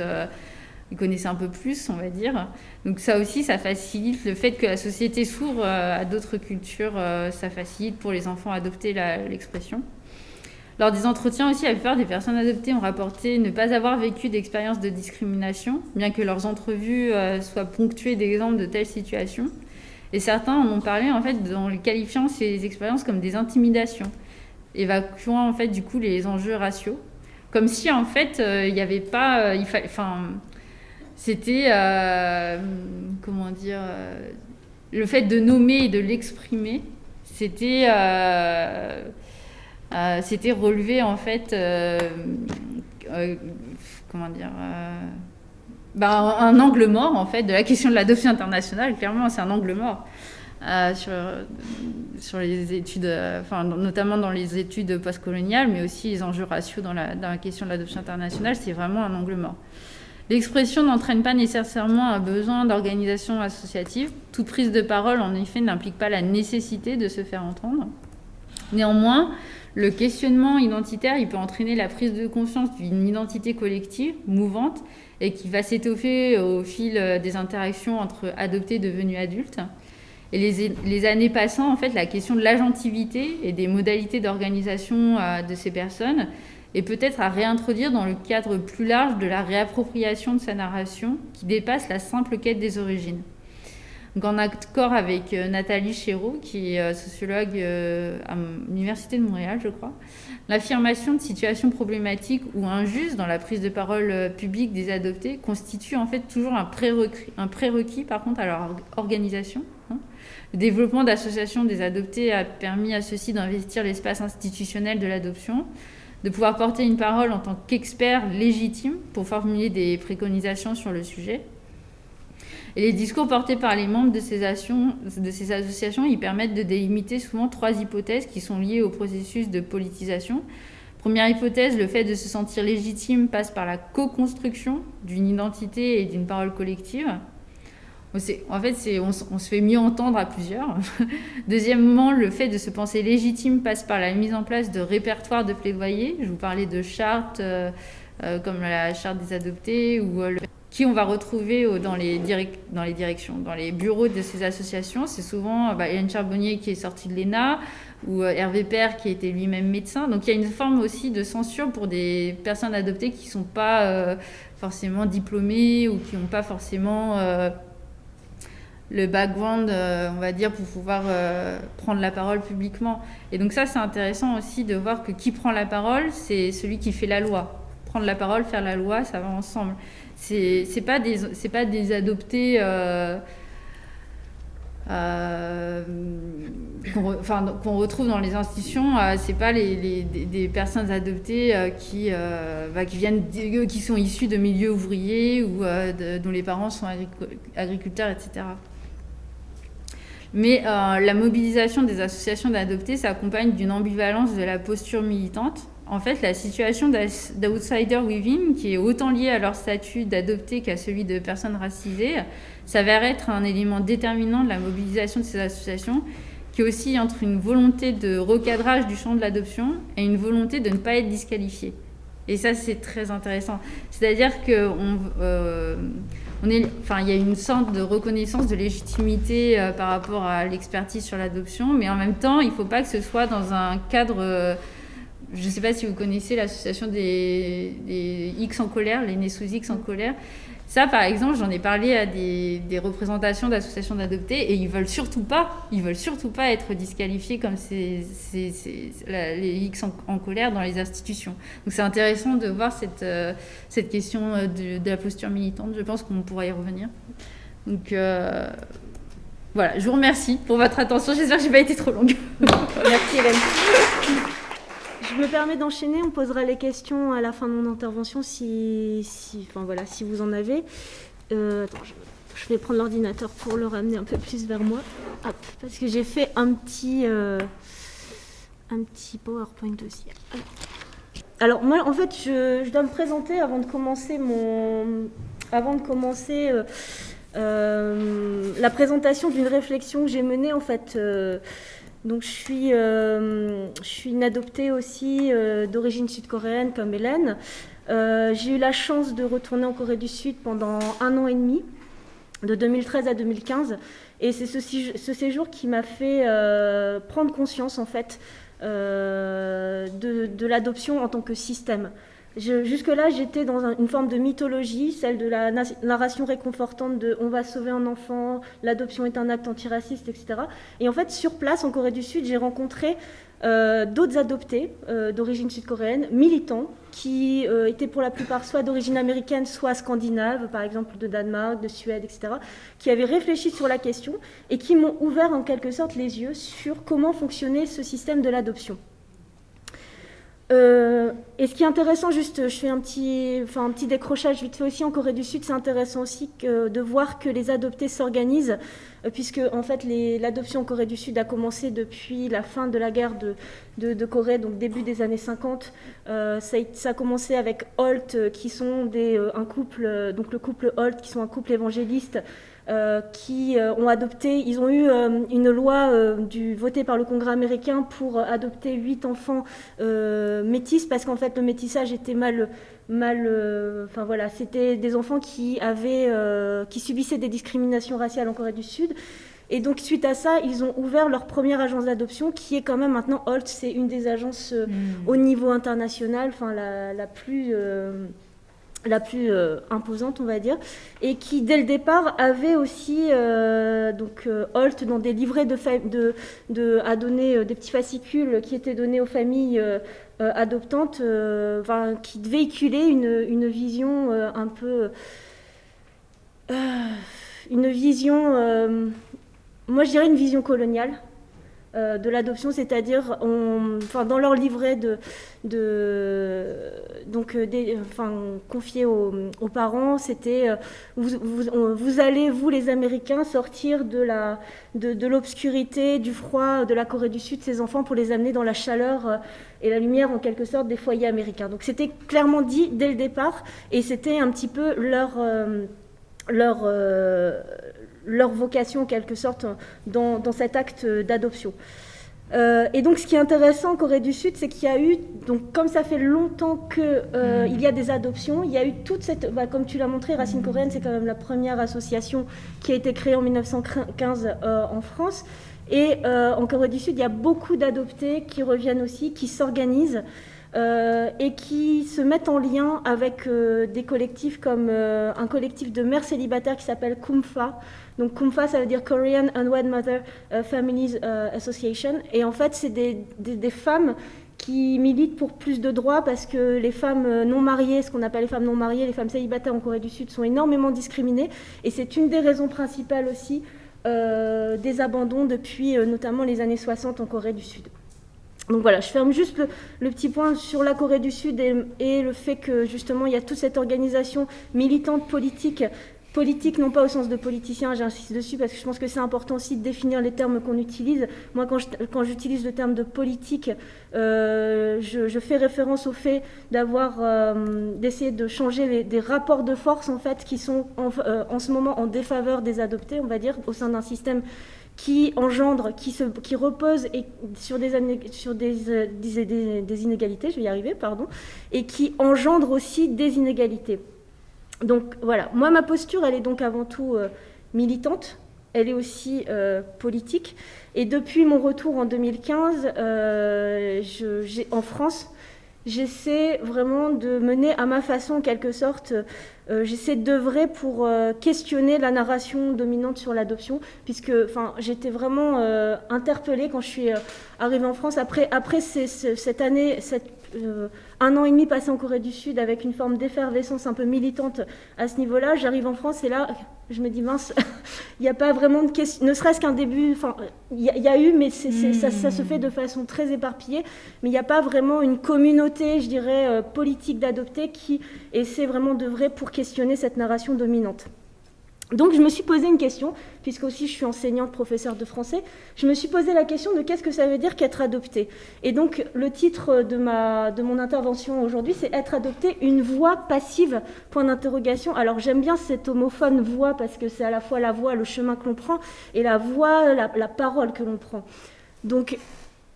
ils connaissaient un peu plus, on va dire. Donc ça aussi, ça facilite le fait que la société s'ouvre à d'autres cultures. Ça facilite pour les enfants adopter l'expression. Lors des entretiens aussi, la plupart des personnes adoptées ont rapporté ne pas avoir vécu d'expérience de discrimination, bien que leurs entrevues soient ponctuées d'exemples de telles situations. Et certains en ont parlé en fait en les qualifiant ces expériences comme des intimidations, évacuant en fait du coup les enjeux raciaux, comme si en fait il n'y avait pas, c'était le fait de nommer et de l'exprimer, c'était relevé en fait un angle mort en fait de la question de l'adoption internationale. Clairement, c'est un angle mort sur les études, notamment dans les études postcoloniales, mais aussi les enjeux raciaux dans la question de l'adoption internationale. C'est vraiment un angle mort. L'expression n'entraîne pas nécessairement un besoin d'organisation associative. Toute prise de parole, en effet, n'implique pas la nécessité de se faire entendre. Néanmoins, le questionnement identitaire, il peut entraîner la prise de conscience d'une identité collective, mouvante, et qui va s'étoffer au fil des interactions entre adoptés devenus adultes. Et les années passant, en fait, la question de l'agentivité et des modalités d'organisation de ces personnes est peut-être à réintroduire dans le cadre plus large de la réappropriation de sa narration, qui dépasse la simple quête des origines. Donc, en accord avec Nathalie Chéreau, qui est sociologue à l'Université de Montréal, je crois, l'affirmation de situations problématiques ou injustes dans la prise de parole publique des adoptés constitue en fait toujours un prérequis par contre à leur organisation. Le développement d'associations des adoptés a permis à ceux-ci d'investir l'espace institutionnel de l'adoption, de pouvoir porter une parole en tant qu'expert légitime pour formuler des préconisations sur le sujet. Et les discours portés par les membres de ces associations, ils permettent de délimiter souvent 3 hypothèses qui sont liées au processus de politisation. Première hypothèse, le fait de se sentir légitime passe par la co-construction d'une identité et d'une parole collective. On se fait mieux entendre à plusieurs. Deuxièmement, le fait de se penser légitime passe par la mise en place de répertoires de plaidoyer. Je vous parlais de chartes comme la charte des adoptés ou qui on va retrouver dans les directions, dans les bureaux de ces associations. C'est souvent Hélène Charbonnier qui est sortie de l'ENA ou Hervé Père qui était lui-même médecin. Donc il y a une forme aussi de censure pour des personnes adoptées qui ne sont pas forcément diplômées ou qui n'ont pas forcément le background, on va dire, pour pouvoir prendre la parole publiquement. Et donc ça, c'est intéressant aussi de voir que qui prend la parole, c'est celui qui fait la loi. Prendre la parole, faire la loi, ça va ensemble. C'est pas des adoptés qu'on retrouve dans les institutions. C'est pas des personnes adoptées qui sont issues de milieux ouvriers ou dont les parents sont agriculteurs, etc. Mais la mobilisation des associations d'adoptés s'accompagne d'une ambivalence de la posture militante. En fait, la situation d'outsider living, qui est autant liée à leur statut d'adopté qu'à celui de personnes racisées, s'avère être un élément déterminant de la mobilisation de ces associations, qui oscille entre une volonté de recadrage du champ de l'adoption et une volonté de ne pas être disqualifié. Et ça, c'est très intéressant. C'est-à-dire qu'il y a une sorte de reconnaissance de légitimité par rapport à l'expertise sur l'adoption, mais en même temps, il ne faut pas que ce soit dans un cadre... je ne sais pas si vous connaissez l'association des X en colère, les nés sous X en colère. Ça, par exemple, j'en ai parlé à des représentations d'associations d'adoptés et ils veulent surtout pas être disqualifiés comme les X en colère dans les institutions. Donc c'est intéressant de voir cette question de la posture militante. Je pense qu'on pourra y revenir. Donc voilà, je vous remercie pour votre attention. J'espère que je n'ai pas été trop longue. Merci Hélène. Je me permets d'enchaîner, on posera les questions à la fin de mon intervention si vous en avez. Attends, je vais prendre l'ordinateur pour le ramener un peu plus vers moi. Hop, parce que j'ai fait un petit PowerPoint aussi. Alors moi, en fait, je dois me présenter avant de commencer la présentation d'une réflexion que j'ai menée en fait. Donc je suis une adoptée aussi d'origine sud-coréenne comme Hélène. J'ai eu la chance de retourner en Corée du Sud pendant 1 an et demi, de 2013 à 2015. Et c'est ce séjour qui m'a fait prendre conscience en fait de l'adoption en tant que système. Jusque-là, j'étais dans une forme de mythologie, celle de la narration réconfortante de « on va sauver un enfant, l'adoption est un acte antiraciste », etc. Et en fait, sur place, en Corée du Sud, j'ai rencontré d'autres adoptés d'origine sud-coréenne, militants, qui étaient pour la plupart soit d'origine américaine, soit scandinave, par exemple de Danemark, de Suède, etc., qui avaient réfléchi sur la question et qui m'ont ouvert en quelque sorte les yeux sur comment fonctionnait ce système de l'adoption. Et ce qui est intéressant, juste, je fais un petit décrochage vite fait aussi, en Corée du Sud, c'est intéressant aussi de voir que les adoptés s'organisent, puisque en fait l'adoption en Corée du Sud a commencé depuis la fin de la guerre de Corée, donc début des années 50. Ça a commencé avec Holt, qui sont un couple, donc le couple Holt, qui sont un couple évangéliste, qui ont adopté, ils ont eu une loi votée par le Congrès américain pour adopter 8 enfants métis, parce qu'en fait le métissage était c'était des enfants qui subissaient des discriminations raciales en Corée du Sud. Et donc suite à ça, ils ont ouvert leur première agence d'adoption, qui est quand même maintenant Holt, c'est une des agences au niveau international, la plus imposante, on va dire, et qui, dès le départ, avait aussi Holt dans des livrets à donner des petits fascicules qui étaient donnés aux familles adoptantes, qui véhiculaient une vision un peu... une vision... moi, je dirais une vision coloniale, de l'adoption, c'est-à-dire dans leur livret confié aux parents, c'était vous allez, vous les Américains, sortir de l'obscurité, du froid de la Corée du Sud, ces enfants, pour les amener dans la chaleur et la lumière en quelque sorte des foyers américains. Donc c'était clairement dit dès le départ, et c'était un petit peu leur vocation en quelque sorte dans cet acte d'adoption. Et donc ce qui est intéressant en Corée du Sud, c'est qu'il y a eu, donc comme ça fait longtemps qu'il y a des adoptions, il y a eu toute cette, comme tu l'as montré, Racine Coréenne, c'est quand même la première association qui a été créée en 1915 en France. Et en Corée du Sud, il y a beaucoup d'adoptés qui reviennent aussi, qui s'organisent et qui se mettent en lien avec des collectifs comme un collectif de mères célibataires qui s'appelle KUMFA. Donc KUMFA, ça veut dire Korean Unwed Mother Families Association. Et en fait, c'est des femmes qui militent pour plus de droits, parce que les femmes non mariées, ce qu'on appelle les femmes non mariées, les femmes célibataires en Corée du Sud, sont énormément discriminées. Et c'est une des raisons principales aussi des abandons depuis notamment les années 60 en Corée du Sud. Donc voilà, je ferme juste le petit point sur la Corée du Sud et le fait que justement il y a toute cette organisation militante politique non pas au sens de politicien, j'insiste dessus parce que je pense que c'est important aussi de définir les termes qu'on utilise. Moi, quand j'utilise le terme de politique, je fais référence au fait d'essayer de changer des rapports de force en fait qui sont en ce moment en défaveur des adoptés, on va dire, au sein d'un système qui engendre, qui repose sur des inégalités, je vais y arriver, pardon, et qui engendre aussi des inégalités. Donc voilà, moi ma posture, elle est donc avant tout militante, elle est aussi politique. Et depuis mon retour en 2015, en France, j'essaie vraiment de mener à ma façon, en quelque sorte, j'essaie d'œuvrer pour questionner la narration dominante sur l'adoption, puisque j'étais vraiment interpellée quand je suis arrivée en France, après cette année, un an et demi passé en Corée du Sud avec une forme d'effervescence un peu militante à ce niveau-là. J'arrive en France et là, je me dis mince, il n'y a pas vraiment de question, ne serait-ce qu'un début, il y a eu, mais ça se fait de façon très éparpillée, mais il n'y a pas vraiment une communauté, je dirais, politique d'adoptés qui essaie vraiment d'œuvrer pour questionner cette narration dominante. Donc je me suis posé une question, puisque aussi je suis enseignante, professeure de français, je me suis posé la question de qu'est-ce que ça veut dire qu'être adopté. Et donc le titre de mon intervention aujourd'hui, c'est « Être adopté, une voix passive ?» point d'interrogation. Alors j'aime bien cet homophone « voix » parce que c'est à la fois la voix, le chemin que l'on prend, et la voix, la parole que l'on prend. Donc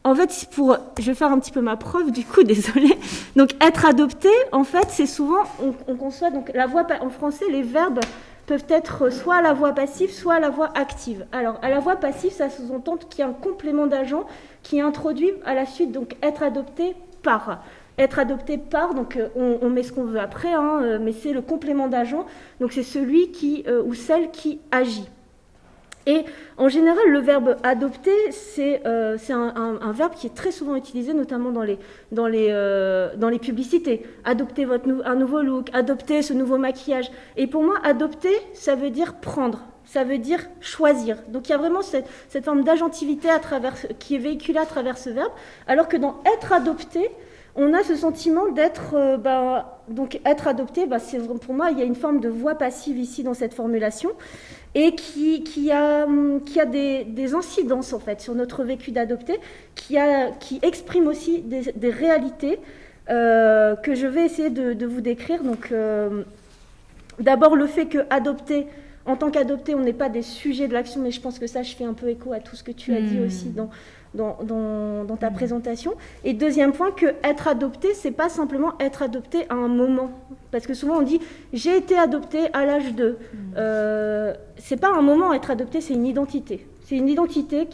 en fait, je vais faire un petit peu ma preuve du coup, désolée. Donc être adopté, en fait, c'est souvent, on conçoit donc la voix, en français, les verbes peuvent être soit à la voix passive, soit à la voix active. Alors, à la voix passive, ça sous-entend qu'il y a un complément d'agent qui est introduit à la suite, donc être adopté par. Être adopté par, donc on met ce qu'on veut après, mais c'est le complément d'agent, donc c'est celui ou celle qui agit. Et en général, le verbe adopter, c'est un verbe qui est très souvent utilisé, notamment dans les publicités. Adopter un nouveau look, adopter ce nouveau maquillage. Et pour moi, adopter, ça veut dire prendre, ça veut dire choisir. Donc il y a vraiment cette forme d'agentivité qui est véhiculée à travers ce verbe, alors que dans être adopté, on a ce sentiment d'être, donc être adopté, pour moi, il y a une forme de voix passive ici dans cette formulation, et qui a des incidences en fait sur notre vécu d'adopté, qui exprime aussi des réalités que je vais essayer de vous décrire. Donc, d'abord le fait que en tant qu'adopté, on n'est pas des sujets de l'action, mais je pense que ça, je fais un peu écho à tout ce que tu as dit aussi dans ta présentation. Et deuxième point, que être adopté, c'est pas simplement être adopté à un moment. Parce que souvent on dit « j'ai été adopté à l'âge de ». C'est pas un moment, être adopté, c'est une identité. C'est une identité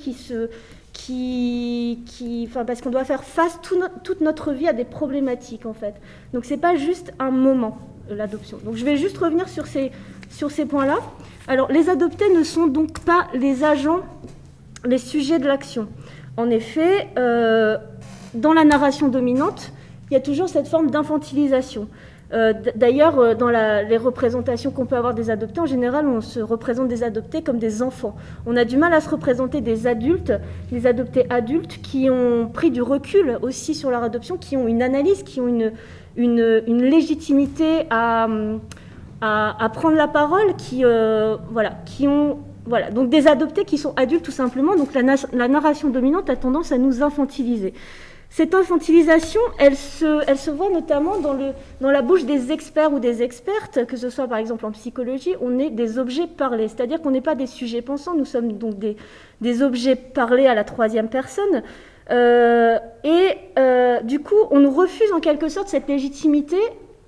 parce qu'on doit faire face toute notre vie à des problématiques en fait. Donc c'est pas juste un moment, l'adoption. Donc je vais juste revenir sur ces points-là. Alors les adoptés ne sont donc pas les agents, les sujets de l'action. En effet, dans la narration dominante, il y a toujours cette forme d'infantilisation. D'ailleurs, dans les représentations qu'on peut avoir des adoptés, en général, on se représente des adoptés comme des enfants. On a du mal à se représenter des adultes, des adoptés adultes qui ont pris du recul aussi sur leur adoption, qui ont une analyse, qui ont une légitimité à prendre la parole, qui ont... Voilà, donc des adoptés qui sont adultes tout simplement. Donc la narration dominante a tendance à nous infantiliser. Cette infantilisation, elle se voit notamment dans la bouche des experts ou des expertes, que ce soit par exemple en psychologie, on est des objets parlés, c'est-à-dire qu'on n'est pas des sujets pensants, nous sommes donc des objets parlés à la troisième personne. Du coup, on nous refuse en quelque sorte cette légitimité.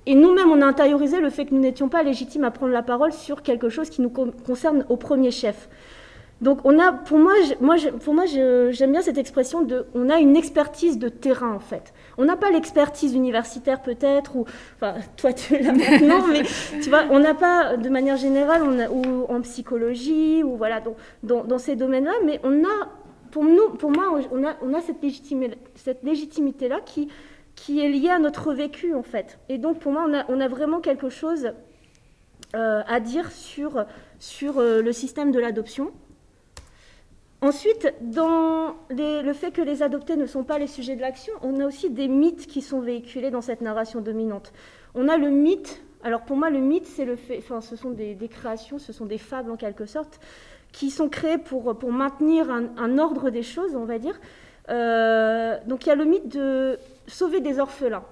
Et nous-mêmes, on a intériorisé le fait que nous n'étions pas légitimes à prendre la parole sur quelque chose qui nous concerne au premier chef. Donc, pour moi, j'aime bien cette expression on a une expertise de terrain, en fait. On n'a pas l'expertise universitaire, peut-être, enfin, toi, tu l'as maintenant, mais tu vois, on n'a pas, de manière générale, ou en psychologie, ou voilà, dans ces domaines-là, mais pour moi, on a cette légitimité-là qui est lié à notre vécu, en fait. Et donc, pour moi, on a vraiment quelque chose à dire sur le système de l'adoption. Ensuite, dans le fait que les adoptés ne sont pas les sujets de l'action, on a aussi des mythes qui sont véhiculés dans cette narration dominante. On a le mythe, alors pour moi, le mythe, c'est ce sont des créations, ce sont des fables en quelque sorte, qui sont créées pour maintenir un ordre des choses, on va dire. Donc, il y a le mythe de sauver des orphelins.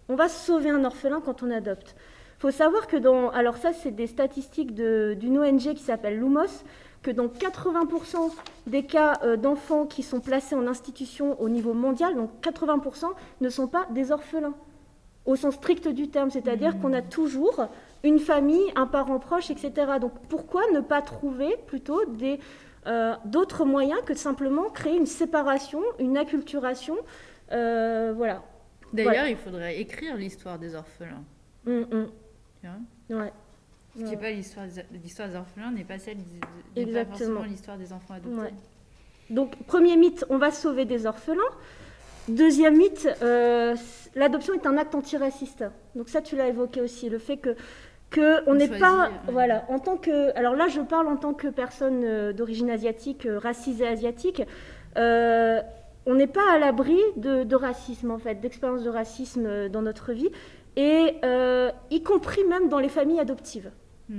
On va sauver un orphelin quand on adopte. Il faut savoir que alors ça, c'est des statistiques d'une ONG qui s'appelle Lumos, que dans 80% des cas d'enfants qui sont placés en institution au niveau mondial, donc 80% ne sont pas des orphelins, au sens strict du terme, c'est-à-dire qu'on a toujours une famille, un parent proche, etc. Donc pourquoi ne pas trouver plutôt d'autres moyens que de simplement créer une séparation, une acculturation, voilà. D'ailleurs, il faudrait écrire l'histoire des orphelins. Tu vois Ouais. Ce qui n'est pas l'histoire des orphelins n'est pas pas forcément l'histoire des enfants adoptés. Ouais. Donc, premier mythe, on va sauver des orphelins. Deuxième mythe, l'adoption est un acte antiraciste. Donc ça, tu l'as évoqué aussi, le fait que on n'est pas, voilà, en tant que, alors là, je parle en tant que personne d'origine asiatique, racisée asiatique. On n'est pas à l'abri de racisme, en fait, d'expériences de racisme dans notre vie, et y compris même dans les familles adoptives.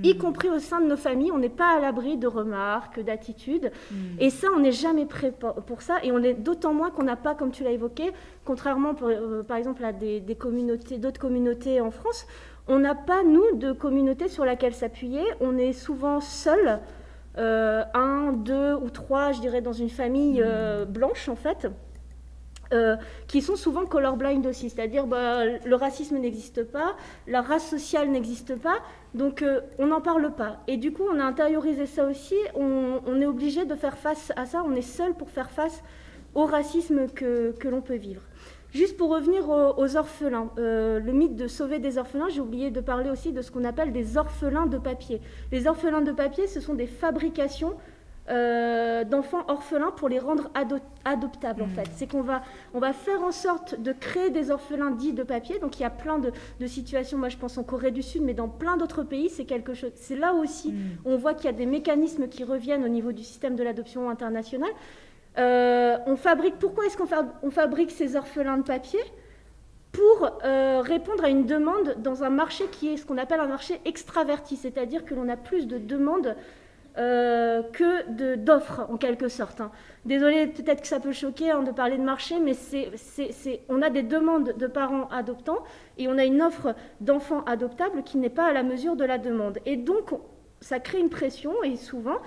Y compris au sein de nos familles, on n'est pas à l'abri de remarques, d'attitudes. Et ça, on n'est jamais prêt pour ça. Et on est d'autant moins qu'on n'a pas, comme tu l'as évoqué, contrairement par exemple à d'autres communautés en France, on n'a pas, nous, de communauté sur laquelle s'appuyer. On est souvent seul, 1, 2 ou 3, je dirais, dans une famille blanche, en fait. Qui sont souvent colorblind aussi, c'est-à-dire le racisme n'existe pas, la race sociale n'existe pas, donc on n'en parle pas. Et du coup, on a intériorisé ça aussi, on est obligé de faire face à ça, on est seul pour faire face au racisme que l'on peut vivre. Juste pour revenir aux orphelins, le mythe de sauver des orphelins, j'ai oublié de parler aussi de ce qu'on appelle des orphelins de papier. Les orphelins de papier, ce sont des fabrications d'enfants orphelins pour les rendre adoptables, en fait. C'est qu'on va faire en sorte de créer des orphelins dits de papier. Donc il y a plein de situations, moi je pense en Corée du Sud, mais dans plein d'autres pays, c'est quelque chose. C'est là aussi, on voit qu'il y a des mécanismes qui reviennent au niveau du système de l'adoption internationale. Pourquoi est-ce qu'on fabrique ces orphelins de papier ? Pour répondre à une demande dans un marché qui est ce qu'on appelle un marché extraverti, c'est-à-dire que l'on a plus de demandes que d'offres, en quelque sorte. Désolée, peut-être que ça peut choquer de parler de marché, mais on a des demandes de parents adoptants et on a une offre d'enfants adoptables qui n'est pas à la mesure de la demande. Et donc, ça crée une pression et souvent,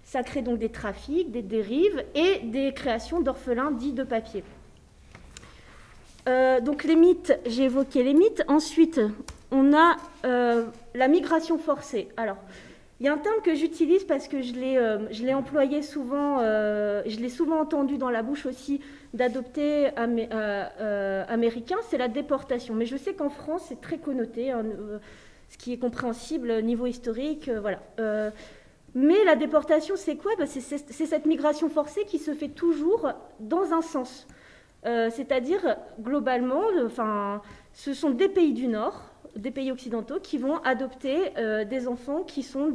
ça crée donc des trafics, des dérives et des créations d'orphelins dits de papier. Donc les mythes, j'ai évoqué les mythes. Ensuite, on a la migration forcée. Alors, il y a un terme que j'utilise parce que je l'ai employé souvent, je l'ai souvent entendu dans la bouche aussi d'adoptés américains, c'est la déportation. Mais je sais qu'en France, c'est très connoté, ce qui est compréhensible niveau historique, voilà. Mais la déportation, c'est quoi ? C'est cette migration forcée qui se fait toujours dans un sens. C'est-à-dire, globalement, ce sont des pays du Nord, des pays occidentaux qui vont adopter des enfants qui sont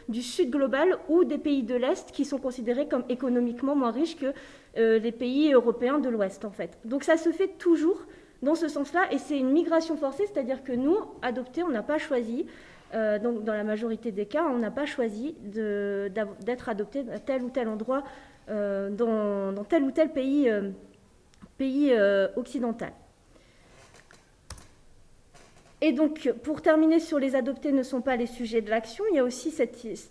du sud global ou des pays de l'Est qui sont considérés comme économiquement moins riches que les pays européens de l'Ouest, en fait. Donc ça se fait toujours dans ce sens-là, et c'est une migration forcée, c'est-à-dire que nous, adoptés, on n'a pas choisi, donc dans la majorité des cas, on n'a pas choisi d'être adoptés à tel ou tel endroit dans tel ou tel pays occidental. Et donc, pour terminer sur les adoptés ne sont pas les sujets de l'action, il y a aussi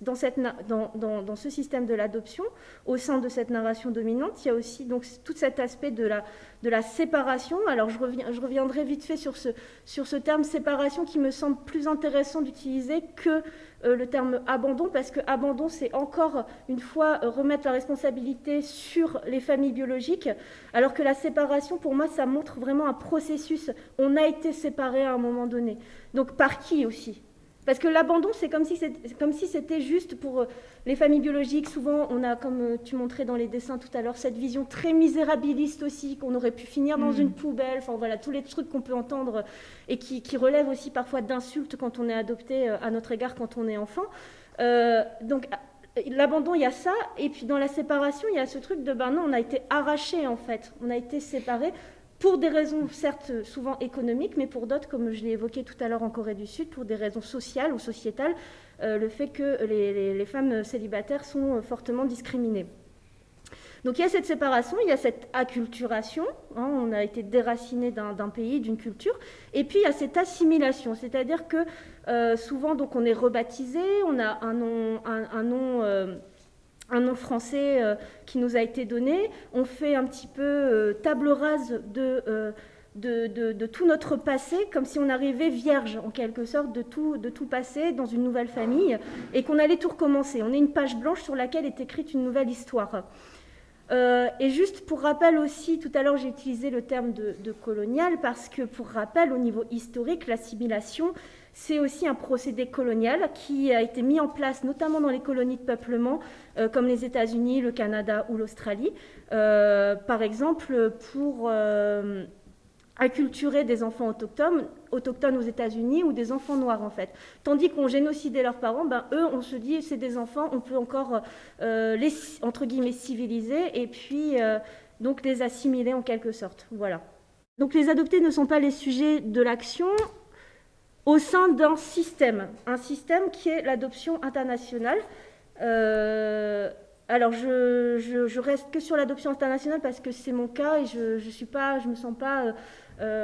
dans ce système de l'adoption, au sein de cette narration dominante, il y a aussi donc tout cet aspect de la séparation. Alors, je reviendrai vite fait sur ce terme séparation qui me semble plus intéressant d'utiliser que le terme abandon, parce que abandon, c'est encore une fois remettre la responsabilité sur les familles biologiques, alors que la séparation, pour moi, ça montre vraiment un processus. On a été séparés à un moment donné. Donc par qui aussi ? Parce que l'abandon, c'est comme si c'était juste pour les familles biologiques. Souvent, on a, comme tu montrais dans les dessins tout à l'heure, cette vision très misérabiliste aussi, qu'on aurait pu finir dans une poubelle. Enfin voilà, tous les trucs qu'on peut entendre et qui relèvent aussi parfois d'insultes quand on est adopté à notre égard quand on est enfant. Donc l'abandon, il y a ça. Et puis dans la séparation, il y a ce truc de, non, on a été arrachés en fait. On a été séparés. Pour des raisons certes souvent économiques, mais pour d'autres, comme je l'ai évoqué tout à l'heure en Corée du Sud, pour des raisons sociales ou sociétales, le fait que les femmes célibataires sont fortement discriminées. Donc il y a cette séparation, il y a cette acculturation, on a été déraciné d'un pays, d'une culture, et puis il y a cette assimilation, c'est-à-dire que souvent donc, on est rebaptisé, on a un nom français qui nous a été donné. On fait un petit peu table rase de tout notre passé, comme si on arrivait vierge, en quelque sorte, de tout passé dans une nouvelle famille, et qu'on allait tout recommencer. On est une page blanche sur laquelle est écrite une nouvelle histoire. Et juste pour rappel aussi, tout à l'heure j'ai utilisé le terme de colonial, parce que pour rappel, au niveau historique, l'assimilation, c'est aussi un procédé colonial qui a été mis en place notamment dans les colonies de peuplement, comme les États-Unis, le Canada ou l'Australie, par exemple pour acculturer des enfants autochtones aux États-Unis ou des enfants noirs en fait. Tandis qu'on génocidait leurs parents, eux on se dit c'est des enfants, on peut encore les entre guillemets civiliser et puis donc les assimiler en quelque sorte. Voilà. Donc les adoptés ne sont pas les sujets de l'action au sein d'un système, un système qui est l'adoption internationale. Alors je reste que sur l'adoption internationale parce que c'est mon cas et je me sens pas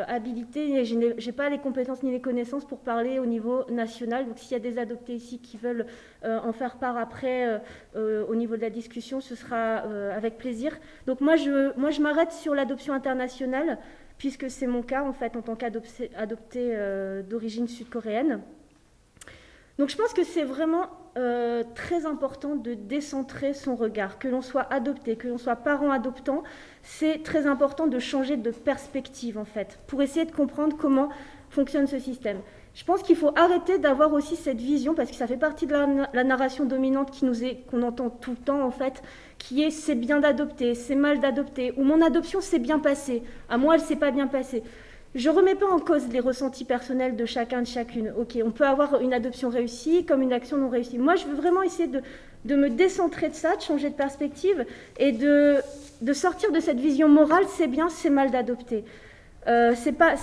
habilitée et j'ai pas les compétences ni les connaissances pour parler au niveau national. Donc s'il y a des adoptés ici qui veulent en faire part après au niveau de la discussion, ce sera avec plaisir. Donc moi je m'arrête sur l'adoption internationale puisque c'est mon cas en fait en tant qu'adoptée d'origine sud-coréenne. Donc je pense que c'est vraiment très important de décentrer son regard, que l'on soit adopté, que l'on soit parent adoptant, c'est très important de changer de perspective en fait, pour essayer de comprendre comment fonctionne ce système. Je pense qu'il faut arrêter d'avoir aussi cette vision, parce que ça fait partie de la narration dominante qu'on entend tout le temps en fait, qui est c'est bien d'adopter, c'est mal d'adopter, ou mon adoption s'est bien passée, à moi elle s'est pas bien passée. Je ne remets pas en cause les ressentis personnels de chacun, de chacune. Ok, on peut avoir une adoption réussie comme une action non réussie. Moi, je veux vraiment essayer de me décentrer de ça, de changer de perspective et de sortir de cette vision morale, c'est bien, c'est mal d'adopter. C'est pas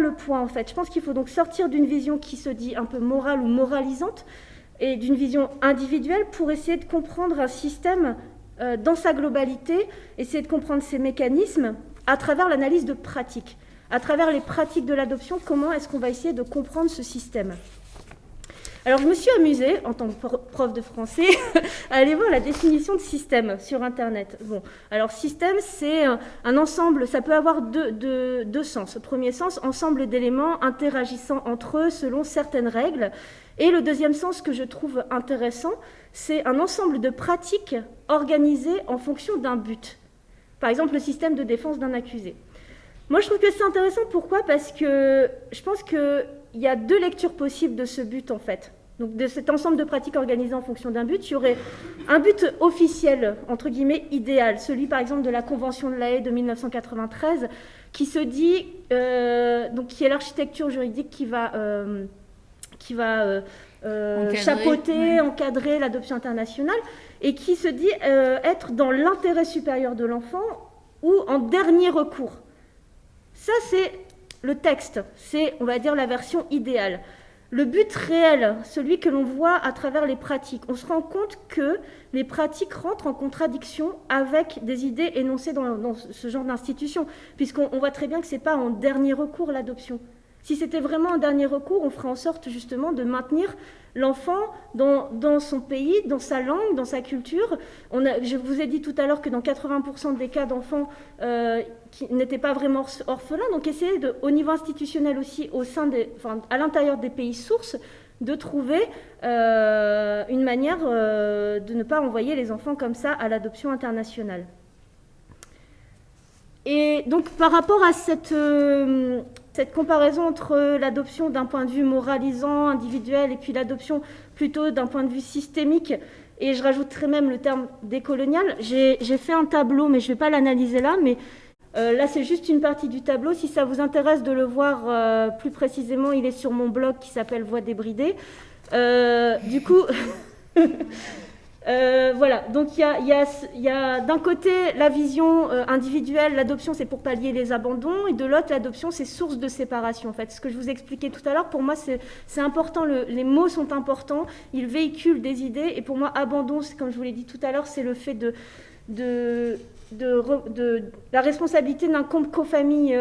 le point, en fait. Je pense qu'il faut donc sortir d'une vision qui se dit un peu morale ou moralisante et d'une vision individuelle pour essayer de comprendre un système dans sa globalité, essayer de comprendre ses mécanismes à travers l'analyse de pratiques. À travers les pratiques de l'adoption, comment est-ce qu'on va essayer de comprendre ce système ? Alors, je me suis amusée, en tant que prof de français, à aller voir la définition de système sur Internet. Bon, alors système, c'est un ensemble, ça peut avoir deux sens. Le premier sens, ensemble d'éléments interagissant entre eux selon certaines règles. Et le deuxième sens que je trouve intéressant, c'est un ensemble de pratiques organisées en fonction d'un but. Par exemple, le système de défense d'un accusé. Moi, je trouve que c'est intéressant. Pourquoi ? Parce que je pense qu'il y a deux lectures possibles de ce but, en fait. Donc de cet ensemble de pratiques organisées en fonction d'un but, il y aurait un but officiel, entre guillemets, idéal, celui par exemple de la Convention de La Haye de 1993, qui se dit, donc qui est l'architecture juridique qui va chapeauter, encadrer l'adoption internationale, et qui se dit être dans l'intérêt supérieur de l'enfant ou en dernier recours. Ça, c'est le texte, c'est, on va dire, la version idéale. Le but réel, celui que l'on voit à travers les pratiques, on se rend compte que les pratiques rentrent en contradiction avec des idées énoncées dans ce genre d'institution, puisqu'on voit très bien que ce n'est pas en dernier recours l'adoption. Si c'était vraiment un dernier recours, on ferait en sorte justement de maintenir l'enfant dans son pays, dans sa langue, dans sa culture. Je vous ai dit tout à l'heure que dans 80% des cas d'enfants qui n'étaient pas vraiment orphelins, donc essayer au niveau institutionnel aussi, à l'intérieur des pays sources, de trouver une manière de ne pas envoyer les enfants comme ça à l'adoption internationale. Et donc par rapport à cette comparaison entre l'adoption d'un point de vue moralisant, individuel, et puis l'adoption plutôt d'un point de vue systémique, et je rajouterais même le terme décolonial, j'ai fait un tableau, mais je ne vais pas l'analyser là, mais là c'est juste une partie du tableau. Si ça vous intéresse de le voir plus précisément, il est sur mon blog qui s'appelle Voix débridée. Du coup... voilà, donc il y a d'un côté la vision individuelle, l'adoption c'est pour pallier les abandons, et de l'autre l'adoption c'est source de séparation. En fait, ce que je vous expliquais tout à l'heure, pour moi c'est important, les mots sont importants, ils véhiculent des idées, et pour moi abandon, comme je vous l'ai dit tout à l'heure, c'est le fait de la responsabilité d'un couple co-famille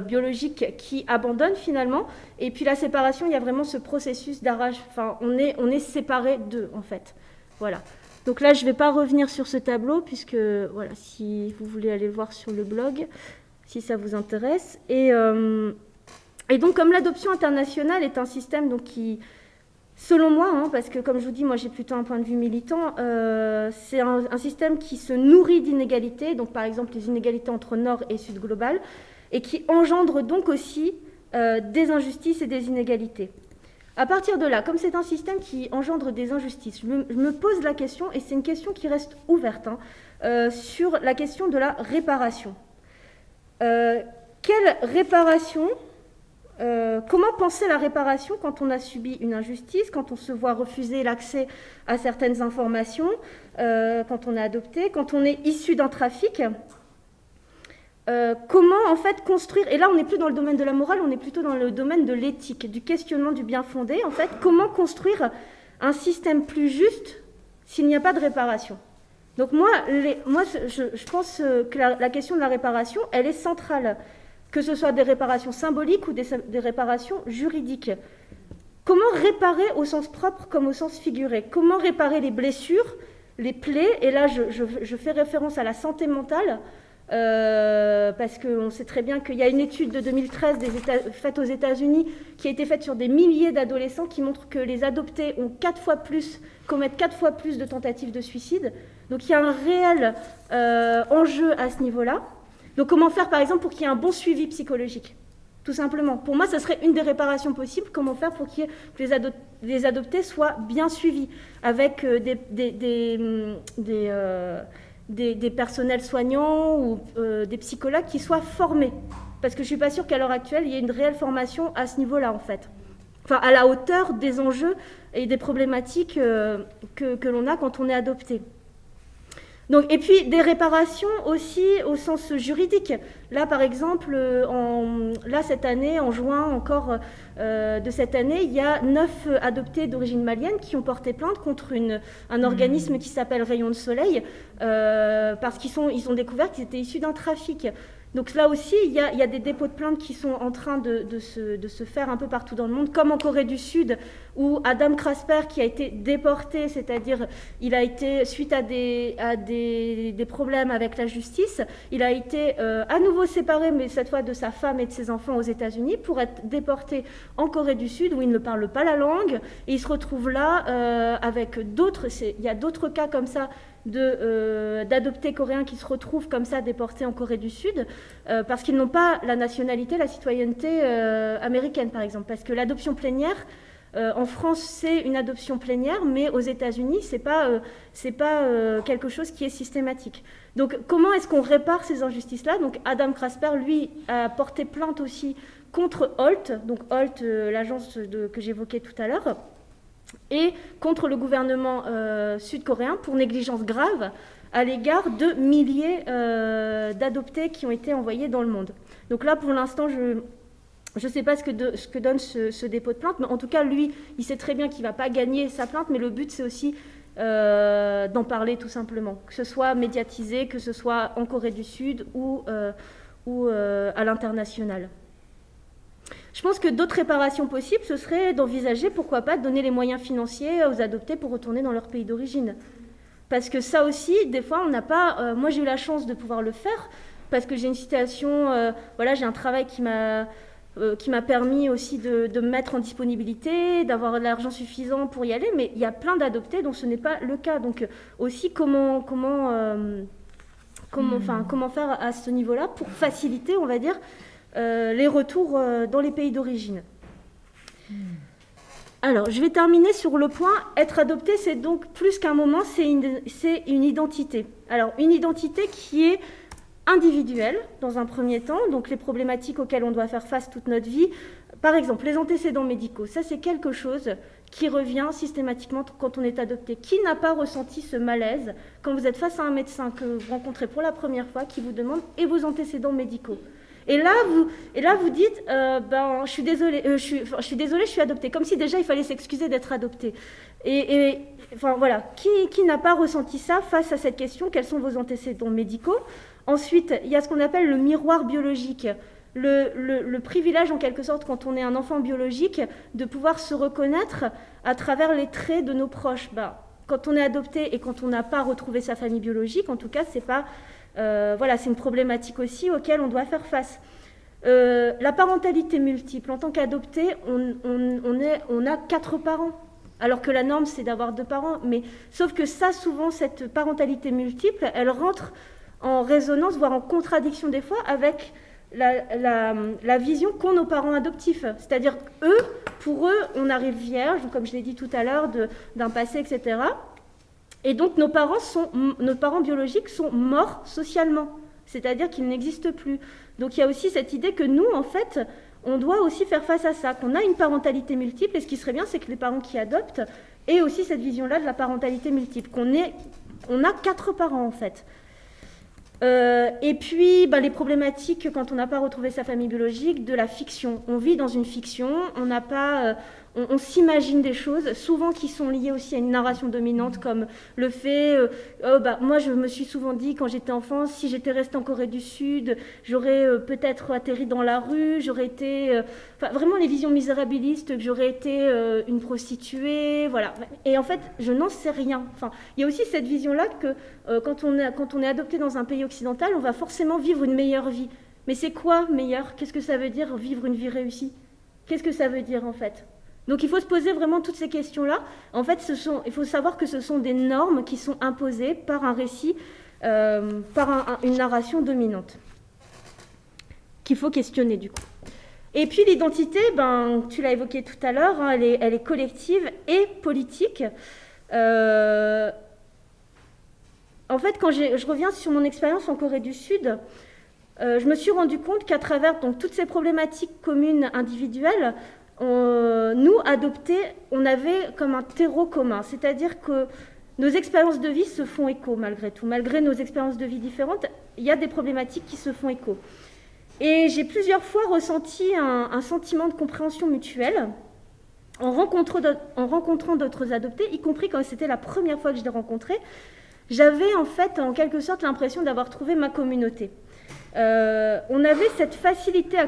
biologique qui abandonne finalement, et puis la séparation, il y a vraiment ce processus d'arrache, enfin on est séparés d'eux en fait, voilà. Donc là je ne vais pas revenir sur ce tableau puisque voilà, si vous voulez aller le voir sur le blog si ça vous intéresse, et donc comme l'adoption internationale est un système donc qui, selon moi, parce que comme je vous dis, moi j'ai plutôt un point de vue militant, c'est un système qui se nourrit d'inégalités, donc par exemple les inégalités entre Nord et Sud global, et qui engendre donc aussi des injustices et des inégalités. À partir de là, comme c'est un système qui engendre des injustices, je me pose la question, et c'est une question qui reste ouverte, sur la question de la réparation. Quelle réparation, comment penser la réparation quand on a subi une injustice, quand on se voit refuser l'accès à certaines informations, quand on est adopté, quand on est issu d'un trafic? Comment en fait construire, et là on n'est plus dans le domaine de la morale, on est plutôt dans le domaine de l'éthique, du questionnement du bien fondé, en fait, comment construire un système plus juste s'il n'y a pas de réparation. Donc moi je pense que la question de la réparation, elle est centrale, que ce soit des réparations symboliques ou des réparations juridiques. Comment réparer au sens propre comme au sens figuré? Comment réparer les blessures, les plaies, et là je fais référence à la santé mentale, parce qu'on sait très bien qu'il y a une étude de 2013 faite aux États-Unis qui a été faite sur des milliers d'adolescents qui montre que les adoptés commettent 4 fois plus de tentatives de suicide. Donc il y a un réel enjeu à ce niveau-là. Donc comment faire par exemple pour qu'il y ait un bon suivi psychologique? Tout simplement. Pour moi, ça serait une des réparations possibles. Comment faire pour que les adoptés soient bien suivis avec des personnels soignants ou des psychologues qui soient formés. Parce que je ne suis pas sûre qu'à l'heure actuelle, il y ait une réelle formation à ce niveau-là, en fait. Enfin, à la hauteur des enjeux et des problématiques que l'on a quand on est adopté. Donc, et puis, des réparations aussi au sens juridique. Là, par exemple, cette année, en juin encore de cette année, il y a 9 adoptés d'origine malienne qui ont porté plainte contre un organisme qui s'appelle Rayon de Soleil, parce qu'ils ont découvert qu'ils étaient issus d'un trafic. Donc là aussi, il y a des dépôts de plainte qui sont en train de se faire un peu partout dans le monde, comme en Corée du Sud, où Adam Krasper, qui a été déporté, c'est-à-dire il a été, suite à des problèmes avec la justice, il a été à nouveau séparé, mais cette fois de sa femme et de ses enfants aux États-Unis, pour être déporté en Corée du Sud, où il ne parle pas la langue, et il se retrouve là avec d'autres, il y a d'autres cas comme ça, d'adoptés coréens qui se retrouvent comme ça déportés en Corée du Sud parce qu'ils n'ont pas la nationalité, la citoyenneté américaine par exemple, parce que l'adoption plénière En France, c'est une adoption plénière, mais aux États-Unis, c'est pas quelque chose qui est systématique. Donc, comment est-ce qu'on répare ces injustices-là? Donc, Adam Krasper, lui, a porté plainte aussi contre Holt, donc Holt, l'agence que j'évoquais tout à l'heure, et contre le gouvernement sud-coréen pour négligence grave à l'égard de milliers d'adoptés qui ont été envoyés dans le monde. Donc là, pour l'instant, je ne sais pas ce que donne ce dépôt de plainte, mais en tout cas, lui, il sait très bien qu'il ne va pas gagner sa plainte, mais le but, c'est aussi d'en parler tout simplement, que ce soit médiatisé, que ce soit en Corée du Sud ou à l'international. Je pense que d'autres réparations possibles, ce serait d'envisager, pourquoi pas, de donner les moyens financiers aux adoptés pour retourner dans leur pays d'origine. Parce que ça aussi, des fois, on n'a pas... moi, j'ai eu la chance de pouvoir le faire, parce que j'ai une situation... voilà, j'ai un travail qui m'a permis aussi de me mettre en disponibilité, d'avoir de l'argent suffisant pour y aller, mais il y a plein d'adoptés dont ce n'est pas le cas. Donc aussi, comment faire à ce niveau-là pour faciliter, on va dire, les retours dans les pays d'origine. Alors, je vais terminer sur le point, être adopté, c'est donc plus qu'un moment, c'est une identité. Alors, une identité qui est individuelle, dans un premier temps, donc les problématiques auxquelles on doit faire face toute notre vie. Par exemple, les antécédents médicaux, ça c'est quelque chose qui revient systématiquement quand on est adopté. Qui n'a pas ressenti ce malaise quand vous êtes face à un médecin que vous rencontrez pour la première fois, qui vous demande « et vos antécédents médicaux ?» Et là, vous dites, je suis désolée, je suis adoptée. Comme si déjà, il fallait s'excuser d'être adopté. Enfin, voilà, qui n'a pas ressenti ça face à cette question? Quels sont vos antécédents médicaux? Ensuite, il y a ce qu'on appelle le miroir biologique. Le privilège, en quelque sorte, quand on est un enfant biologique, de pouvoir se reconnaître à travers les traits de nos proches. Quand on est adopté et quand on n'a pas retrouvé sa famille biologique, en tout cas, c'est pas... c'est une problématique aussi auquel on doit faire face. La parentalité multiple. En tant qu'adopté, on a 4 parents, alors que la norme, c'est d'avoir 2 parents. Mais, sauf que ça, souvent, cette parentalité multiple, elle rentre en résonance, voire en contradiction des fois, avec la vision qu'ont nos parents adoptifs. C'est-à-dire, pour eux, on arrive vierge, comme je l'ai dit tout à l'heure, d'un passé, etc., et donc nos parents biologiques sont morts socialement, c'est-à-dire qu'ils n'existent plus. Donc il y a aussi cette idée que nous, en fait, on doit aussi faire face à ça, qu'on a une parentalité multiple, et ce qui serait bien, c'est que les parents qui adoptent aient aussi cette vision-là de la parentalité multiple, on a 4 parents en fait. Et puis les problématiques quand on n'a pas retrouvé sa famille biologique, de la fiction. On vit dans une fiction, on n'a pas... On s'imagine des choses, souvent qui sont liées aussi à une narration dominante, comme le fait, moi je me suis souvent dit quand j'étais enfant, si j'étais restée en Corée du Sud, j'aurais peut-être atterri dans la rue, j'aurais été, vraiment les visions misérabilistes, que j'aurais été une prostituée, voilà. Et en fait, je n'en sais rien. Enfin, il y a aussi cette vision-là que quand on est adopté dans un pays occidental, on va forcément vivre une meilleure vie. Mais c'est quoi meilleur? Qu'est-ce que ça veut dire vivre une vie réussie? Qu'est-ce que ça veut dire en fait? Donc il faut se poser vraiment toutes ces questions-là. En fait, il faut savoir que ce sont des normes qui sont imposées par un récit, par une narration dominante, qu'il faut questionner du coup. Et puis l'identité, tu l'as évoqué tout à l'heure, elle est collective et politique. En fait, quand je reviens sur mon expérience en Corée du Sud, je me suis rendu compte qu'à travers toutes ces problématiques communes individuelles, nous, adoptés, on avait comme un terreau commun, c'est-à-dire que nos expériences de vie se font écho malgré tout. Malgré nos expériences de vie différentes, il y a des problématiques qui se font écho. Et j'ai plusieurs fois ressenti un sentiment de compréhension mutuelle en rencontrant d'autres adoptés, y compris quand c'était la première fois que je les rencontrais. J'avais en fait, en quelque sorte, l'impression d'avoir trouvé ma communauté. On avait cette facilité à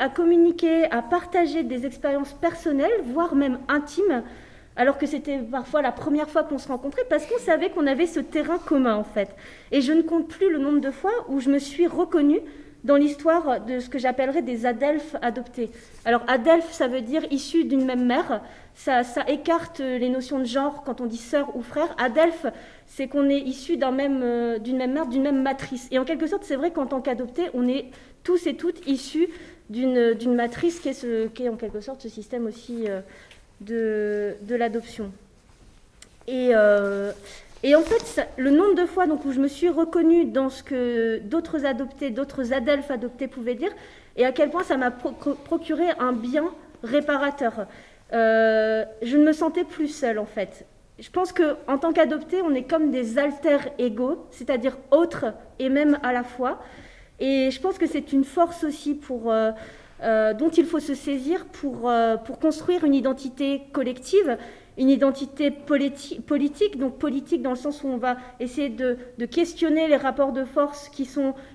communiquer, à partager des expériences personnelles, voire même intimes, alors que c'était parfois la première fois qu'on se rencontrait, parce qu'on savait qu'on avait ce terrain commun en fait. Et je ne compte plus le nombre de fois où je me suis reconnue dans l'histoire de ce que j'appellerais des adelphes adoptés. Alors adelphes, ça veut dire issus d'une même mère, ça écarte les notions de genre quand on dit sœur ou frère. Adelphes, c'est qu'on est issu d'une même mère, d'une même matrice. Et en quelque sorte, c'est vrai qu'en tant qu'adoptés, on est tous et toutes issus d'une matrice qui est en quelque sorte ce système aussi de l'adoption. Et en fait, le nombre de fois donc, où je me suis reconnue dans ce que d'autres adelphes adoptés pouvaient dire, et à quel point ça m'a procuré un bien réparateur. Je ne me sentais plus seule, en fait. Je pense qu'en tant qu'adopté, on est comme des alter-égaux, c'est-à-dire autres et même à la fois. Et je pense que c'est une force aussi dont il faut se saisir pour construire une identité collective, une identité politique, donc politique dans le sens où on va essayer de questionner les rapports de force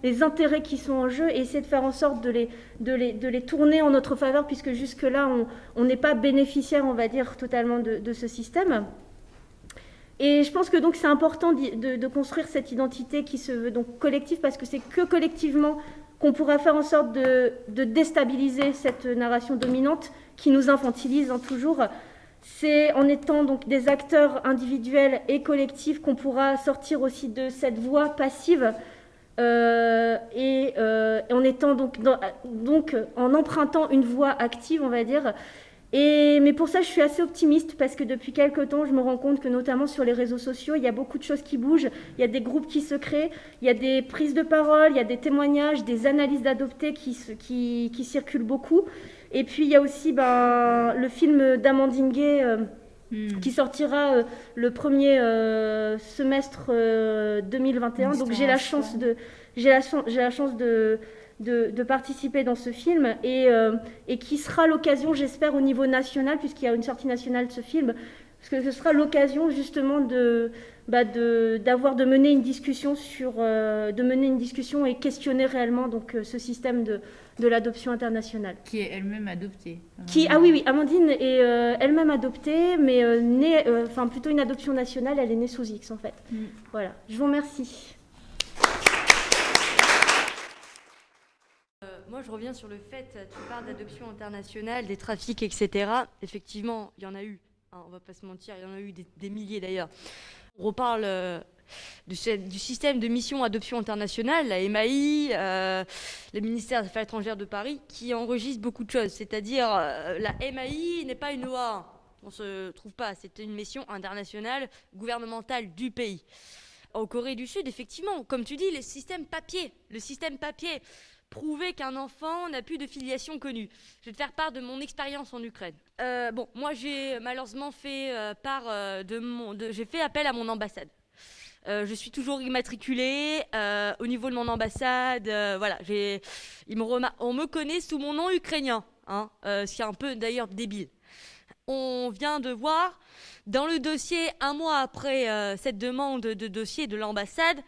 les intérêts qui sont en jeu et essayer de faire en sorte de les tourner en notre faveur, puisque jusque-là, on n'est pas bénéficiaire, on va dire, totalement de ce système. Et je pense que donc c'est important de construire cette identité qui se veut donc collective, parce que c'est que collectivement qu'on pourra faire en sorte de déstabiliser cette narration dominante qui nous infantilise toujours. C'est en étant donc des acteurs individuels et collectifs qu'on pourra sortir aussi de cette voie passive et en étant donc en empruntant une voie active, on va dire. Mais pour ça, je suis assez optimiste parce que depuis quelques temps, je me rends compte que notamment sur les réseaux sociaux, il y a beaucoup de choses qui bougent, il y a des groupes qui se créent, il y a des prises de parole, il y a des témoignages, des analyses d'adoptés qui circulent beaucoup. Et puis, il y a aussi le film d'Amandine Gay qui sortira le premier semestre 2021. Donc, j'ai la chance de participer dans ce film et qui sera l'occasion, j'espère, au niveau national, puisqu'il y a une sortie nationale de ce film, parce que ce sera l'occasion justement de mener une discussion et questionner réellement donc ce système de l'adoption internationale. Qui est elle-même adoptée. Oui, Amandine est elle-même adoptée, mais plutôt une adoption nationale, elle est née sous X en fait. Voilà, je vous remercie. Moi, je reviens sur le fait, tu parles d'adoption internationale, des trafics, etc. Effectivement, il y en a eu, hein, on ne va pas se mentir, il y en a eu des milliers d'ailleurs. On reparle du système de mission adoption internationale, la MAI, le ministère des Affaires étrangères de Paris, qui enregistre beaucoup de choses. C'est-à-dire, la MAI n'est pas une loi, on ne se trouve pas, c'est une mission internationale gouvernementale du pays. En Corée du Sud, effectivement, comme tu dis, le système papier prouver qu'un enfant n'a plus de filiation connue. Je vais te faire part de mon expérience en Ukraine. Moi j'ai malheureusement fait j'ai fait appel à mon ambassade. Je suis toujours immatriculée au niveau de mon ambassade. On me connaît sous mon nom ukrainien, ce qui est un peu d'ailleurs débile. On vient de voir dans le dossier, un mois après cette demande de dossier de l'ambassade,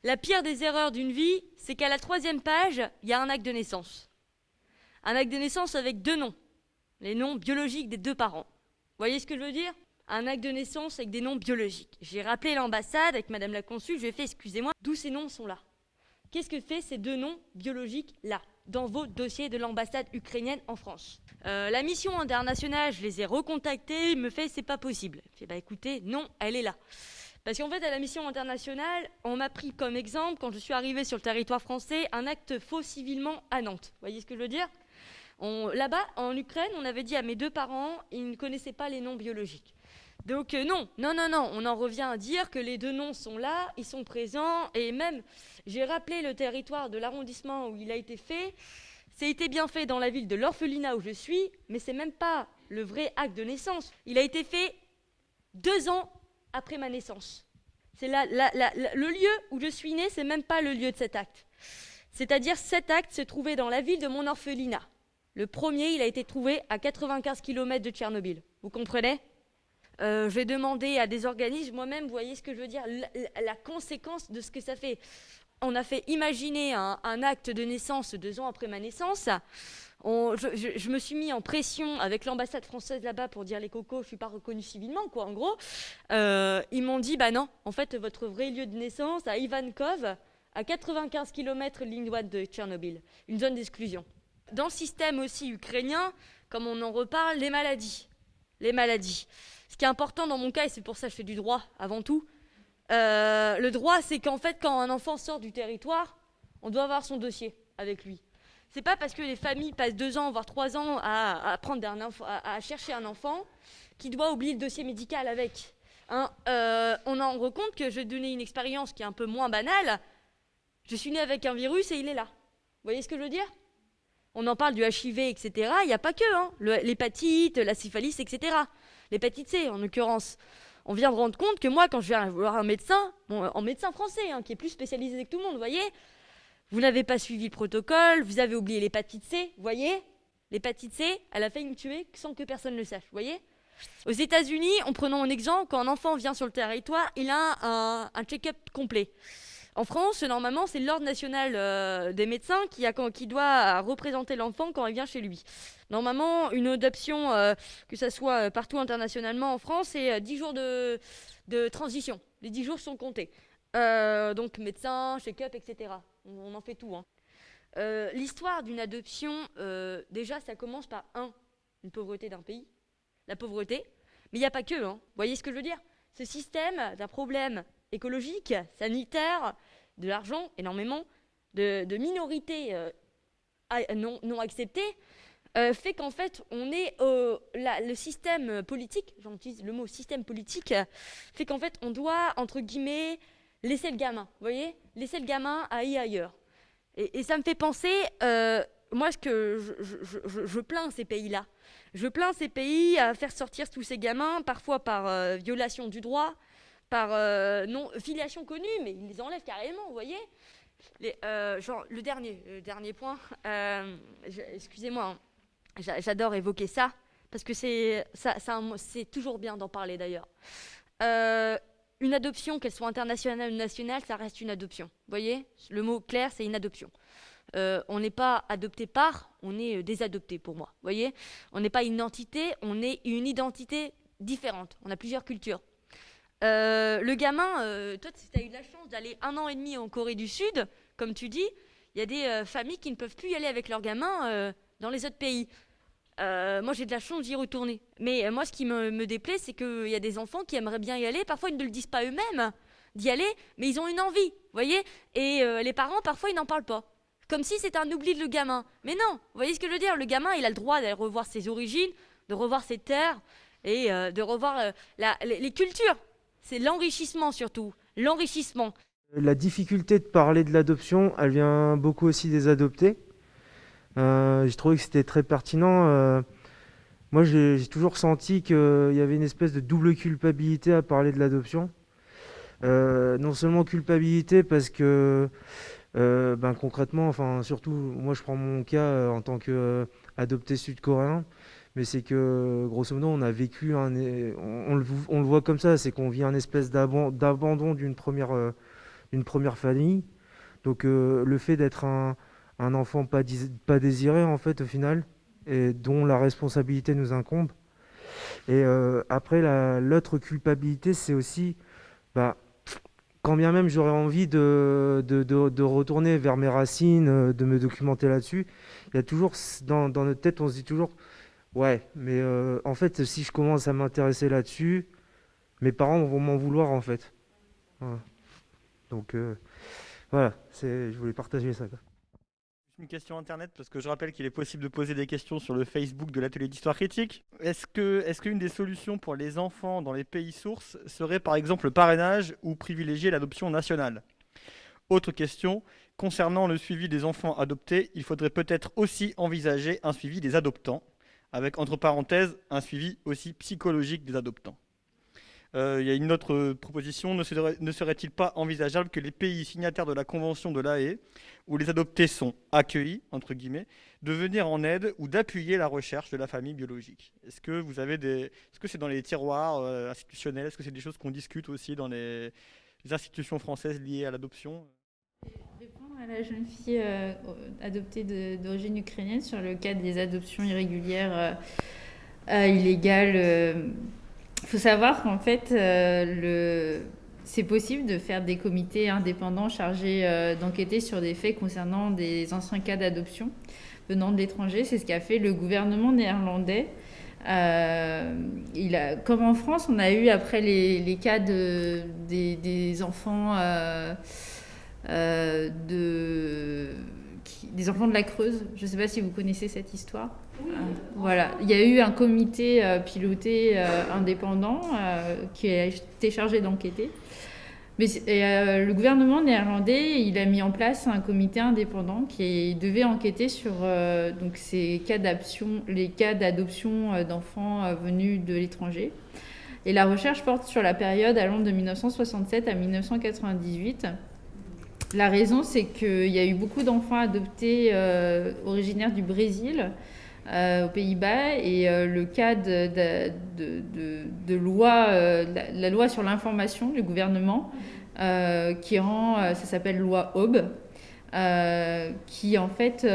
la pire des erreurs d'une vie, c'est qu'à la 3e page, il y a un acte de naissance. Un acte de naissance avec 2 noms. Les noms biologiques des 2 parents. Vous voyez ce que je veux dire ? Un acte de naissance avec des noms biologiques. J'ai rappelé l'ambassade avec Madame la Consul, je lui ai fait, excusez-moi, d'où ces noms sont là ? Qu'est-ce que fait ces 2 noms biologiques là, dans vos dossiers de l'ambassade ukrainienne en France ? La mission internationale, je les ai recontactés, il me fait, c'est pas possible. Je dis, écoutez, non, elle est là. Parce qu'en fait, à la mission internationale, on m'a pris comme exemple, quand je suis arrivée sur le territoire français, un acte faux civilement à Nantes. Vous voyez ce que je veux dire ? Là-bas, en Ukraine, on avait dit à mes 2 parents, ils ne connaissaient pas les noms biologiques. Donc non, on en revient à dire que les 2 noms sont là, ils sont présents, et même, j'ai rappelé le territoire de l'arrondissement où il a été fait, ça a été bien fait dans la ville de l'orphelinat où je suis, mais c'est même pas le vrai acte de naissance. Il a été fait 2 ans après ma naissance. C'est le lieu où je suis née, c'est même pas le lieu de cet acte. C'est-à-dire, cet acte se trouvait dans la ville de mon orphelinat. Le premier, il a été trouvé à 95 km de Tchernobyl. Vous comprenez ? J'ai demandé à des organismes, moi-même, vous voyez ce que je veux dire, la conséquence de ce que ça fait. On a fait imaginer un acte de naissance 2 ans après ma naissance. Je me suis mis en pression avec l'ambassade française là-bas pour dire les cocos, je ne suis pas reconnue civilement, quoi, en gros. Ils m'ont dit, non, en fait, votre vrai lieu de naissance, à Ivankov, à 95 km ligne droite de Tchernobyl, une zone d'exclusion. Dans le système aussi ukrainien, comme on en reparle, les maladies. Ce qui est important dans mon cas, et c'est pour ça que je fais du droit avant tout, le droit, c'est qu'en fait, quand un enfant sort du territoire, on doit avoir son dossier avec lui. C'est pas parce que les familles passent 2 ans, voire 3 ans à chercher un enfant qu'ils doivent oublier le dossier médical avec. Hein, on en rend compte que je vais donner une expérience qui est un peu moins banale. Je suis née avec un virus et il est là. Vous voyez ce que je veux dire? On en parle du HIV, etc. Il n'y a pas que, hein. L'hépatite, la syphilis, etc. L'hépatite C, en l'occurrence. On vient de rendre compte que moi, quand je vais voir un médecin, en médecin français, hein, qui est plus spécialisé que tout le monde, vous voyez, vous n'avez pas suivi le protocole, vous avez oublié l'hépatite C, vous voyez? L'hépatite C, elle a failli me tuer sans que personne ne le sache, vous voyez? Aux États-Unis, en prenant un exemple, quand un enfant vient sur le territoire, il a un check-up complet. En France, normalement, c'est l'Ordre national des médecins qui doit représenter l'enfant quand il vient chez lui. Normalement, une adoption, que ce soit partout internationalement en France, c'est 10 jours de transition. Les 10 jours sont comptés. Donc médecin, check-up, etc. On en fait tout. Hein. L'histoire d'une adoption, déjà, ça commence par une pauvreté d'un pays. La pauvreté. Mais il n'y a pas que. Hein. Vous voyez ce que je veux dire? Ce système d'un problème écologique, sanitaire, de l'argent, énormément, de minorités non acceptées, fait qu'en fait, le système politique, j'utilise le mot système politique, fait qu'en fait, on doit, entre guillemets, laisser le gamin, vous voyez? Laisser le gamin aller ailleurs. Et ça me fait penser, moi, ce que je plains ces pays-là. Je plains ces pays à faire sortir tous ces gamins, parfois par violation du droit, par filiation connue, mais ils les enlèvent carrément, vous voyez. Le dernier point, excusez-moi, hein, j'adore évoquer ça, parce que c'est toujours bien d'en parler d'ailleurs. Une adoption, qu'elle soit internationale ou nationale, ça reste une adoption. Vous voyez, le mot clair, c'est une adoption. On n'est pas adopté par, on est désadopté pour moi. Vous voyez, on n'est pas une entité, on est une identité différente. On a plusieurs cultures. Le gamin, toi, si tu as eu la chance d'aller 1 an et demi en Corée du Sud, comme tu dis, il y a des familles qui ne peuvent plus y aller avec leurs gamins dans les autres pays. Moi, j'ai de la chance d'y retourner. Mais moi, ce qui me déplaît, c'est qu'il y a des enfants qui aimeraient bien y aller. Parfois, ils ne le disent pas eux-mêmes d'y aller, mais ils ont une envie, vous voyez. Et les parents, parfois, ils n'en parlent pas. Comme si c'était un oubli de le gamin. Mais non, vous voyez ce que je veux dire? Le gamin, il a le droit d'aller revoir ses origines, de revoir ses terres et de revoir les cultures. C'est l'enrichissement surtout, l'enrichissement. La difficulté de parler de l'adoption, elle vient beaucoup aussi des adoptés. J'ai trouvé que c'était très pertinent. Moi, j'ai toujours senti qu'il y avait une espèce de double culpabilité à parler de l'adoption. Non seulement culpabilité parce que concrètement, enfin surtout, moi je prends mon cas en tant qu'adopté sud-coréen, mais c'est que grosso modo on a vécu, on le voit comme ça, c'est qu'on vit un espèce d'abandon d'une première famille. Donc le fait d'être un enfant pas désiré en fait au final, et dont la responsabilité nous incombe. Et après l'autre culpabilité, c'est aussi quand bien même j'aurais envie de retourner vers mes racines, de me documenter là-dessus, il y a toujours dans notre tête, on se dit toujours ouais, mais en fait si je commence à m'intéresser là-dessus, mes parents vont m'en vouloir en fait. Voilà. Donc voilà, je voulais partager ça, quoi. Une question internet, parce que je rappelle qu'il est possible de poser des questions sur le Facebook de l'atelier d'histoire critique. Est-ce qu'une des solutions pour les enfants dans les pays sources serait par exemple le parrainage ou privilégier l'adoption nationale? Autre question, concernant le suivi des enfants adoptés, il faudrait peut-être aussi envisager un suivi des adoptants, avec entre parenthèses un suivi aussi psychologique des adoptants. Il y a une autre proposition, ne serait-il pas envisageable que les pays signataires de la Convention de La Haye, où les adoptés sont accueillis, entre guillemets, de venir en aide ou d'appuyer la recherche de la famille biologique? Est-ce que c'est dans les tiroirs institutionnels? Est-ce que c'est des choses qu'on discute aussi dans les institutions françaises liées à l'adoption? Répondre à la jeune fille adoptée d'origine ukrainienne sur le cas des adoptions irrégulières illégales. Il faut savoir qu'en fait, c'est possible de faire des comités indépendants chargés d'enquêter sur des faits concernant des anciens cas d'adoption venant de l'étranger. C'est ce qu'a fait le gouvernement néerlandais. Comme en France, on a eu après les cas des enfants des enfants de la Creuse. Je ne sais pas si vous connaissez cette histoire. Voilà, il y a eu un comité piloté indépendant qui a été chargé d'enquêter. Mais le gouvernement néerlandais, il a mis en place un comité indépendant qui devait enquêter sur donc les cas d'adoption d'enfants venus de l'étranger. Et la recherche porte sur la période allant de 1967 à 1998. La raison, c'est qu'il y a eu beaucoup d'enfants adoptés originaires du Brésil, aux Pays-Bas, et le cas de loi, la loi sur l'information du gouvernement, qui rend, ça s'appelle loi Aube, qui en fait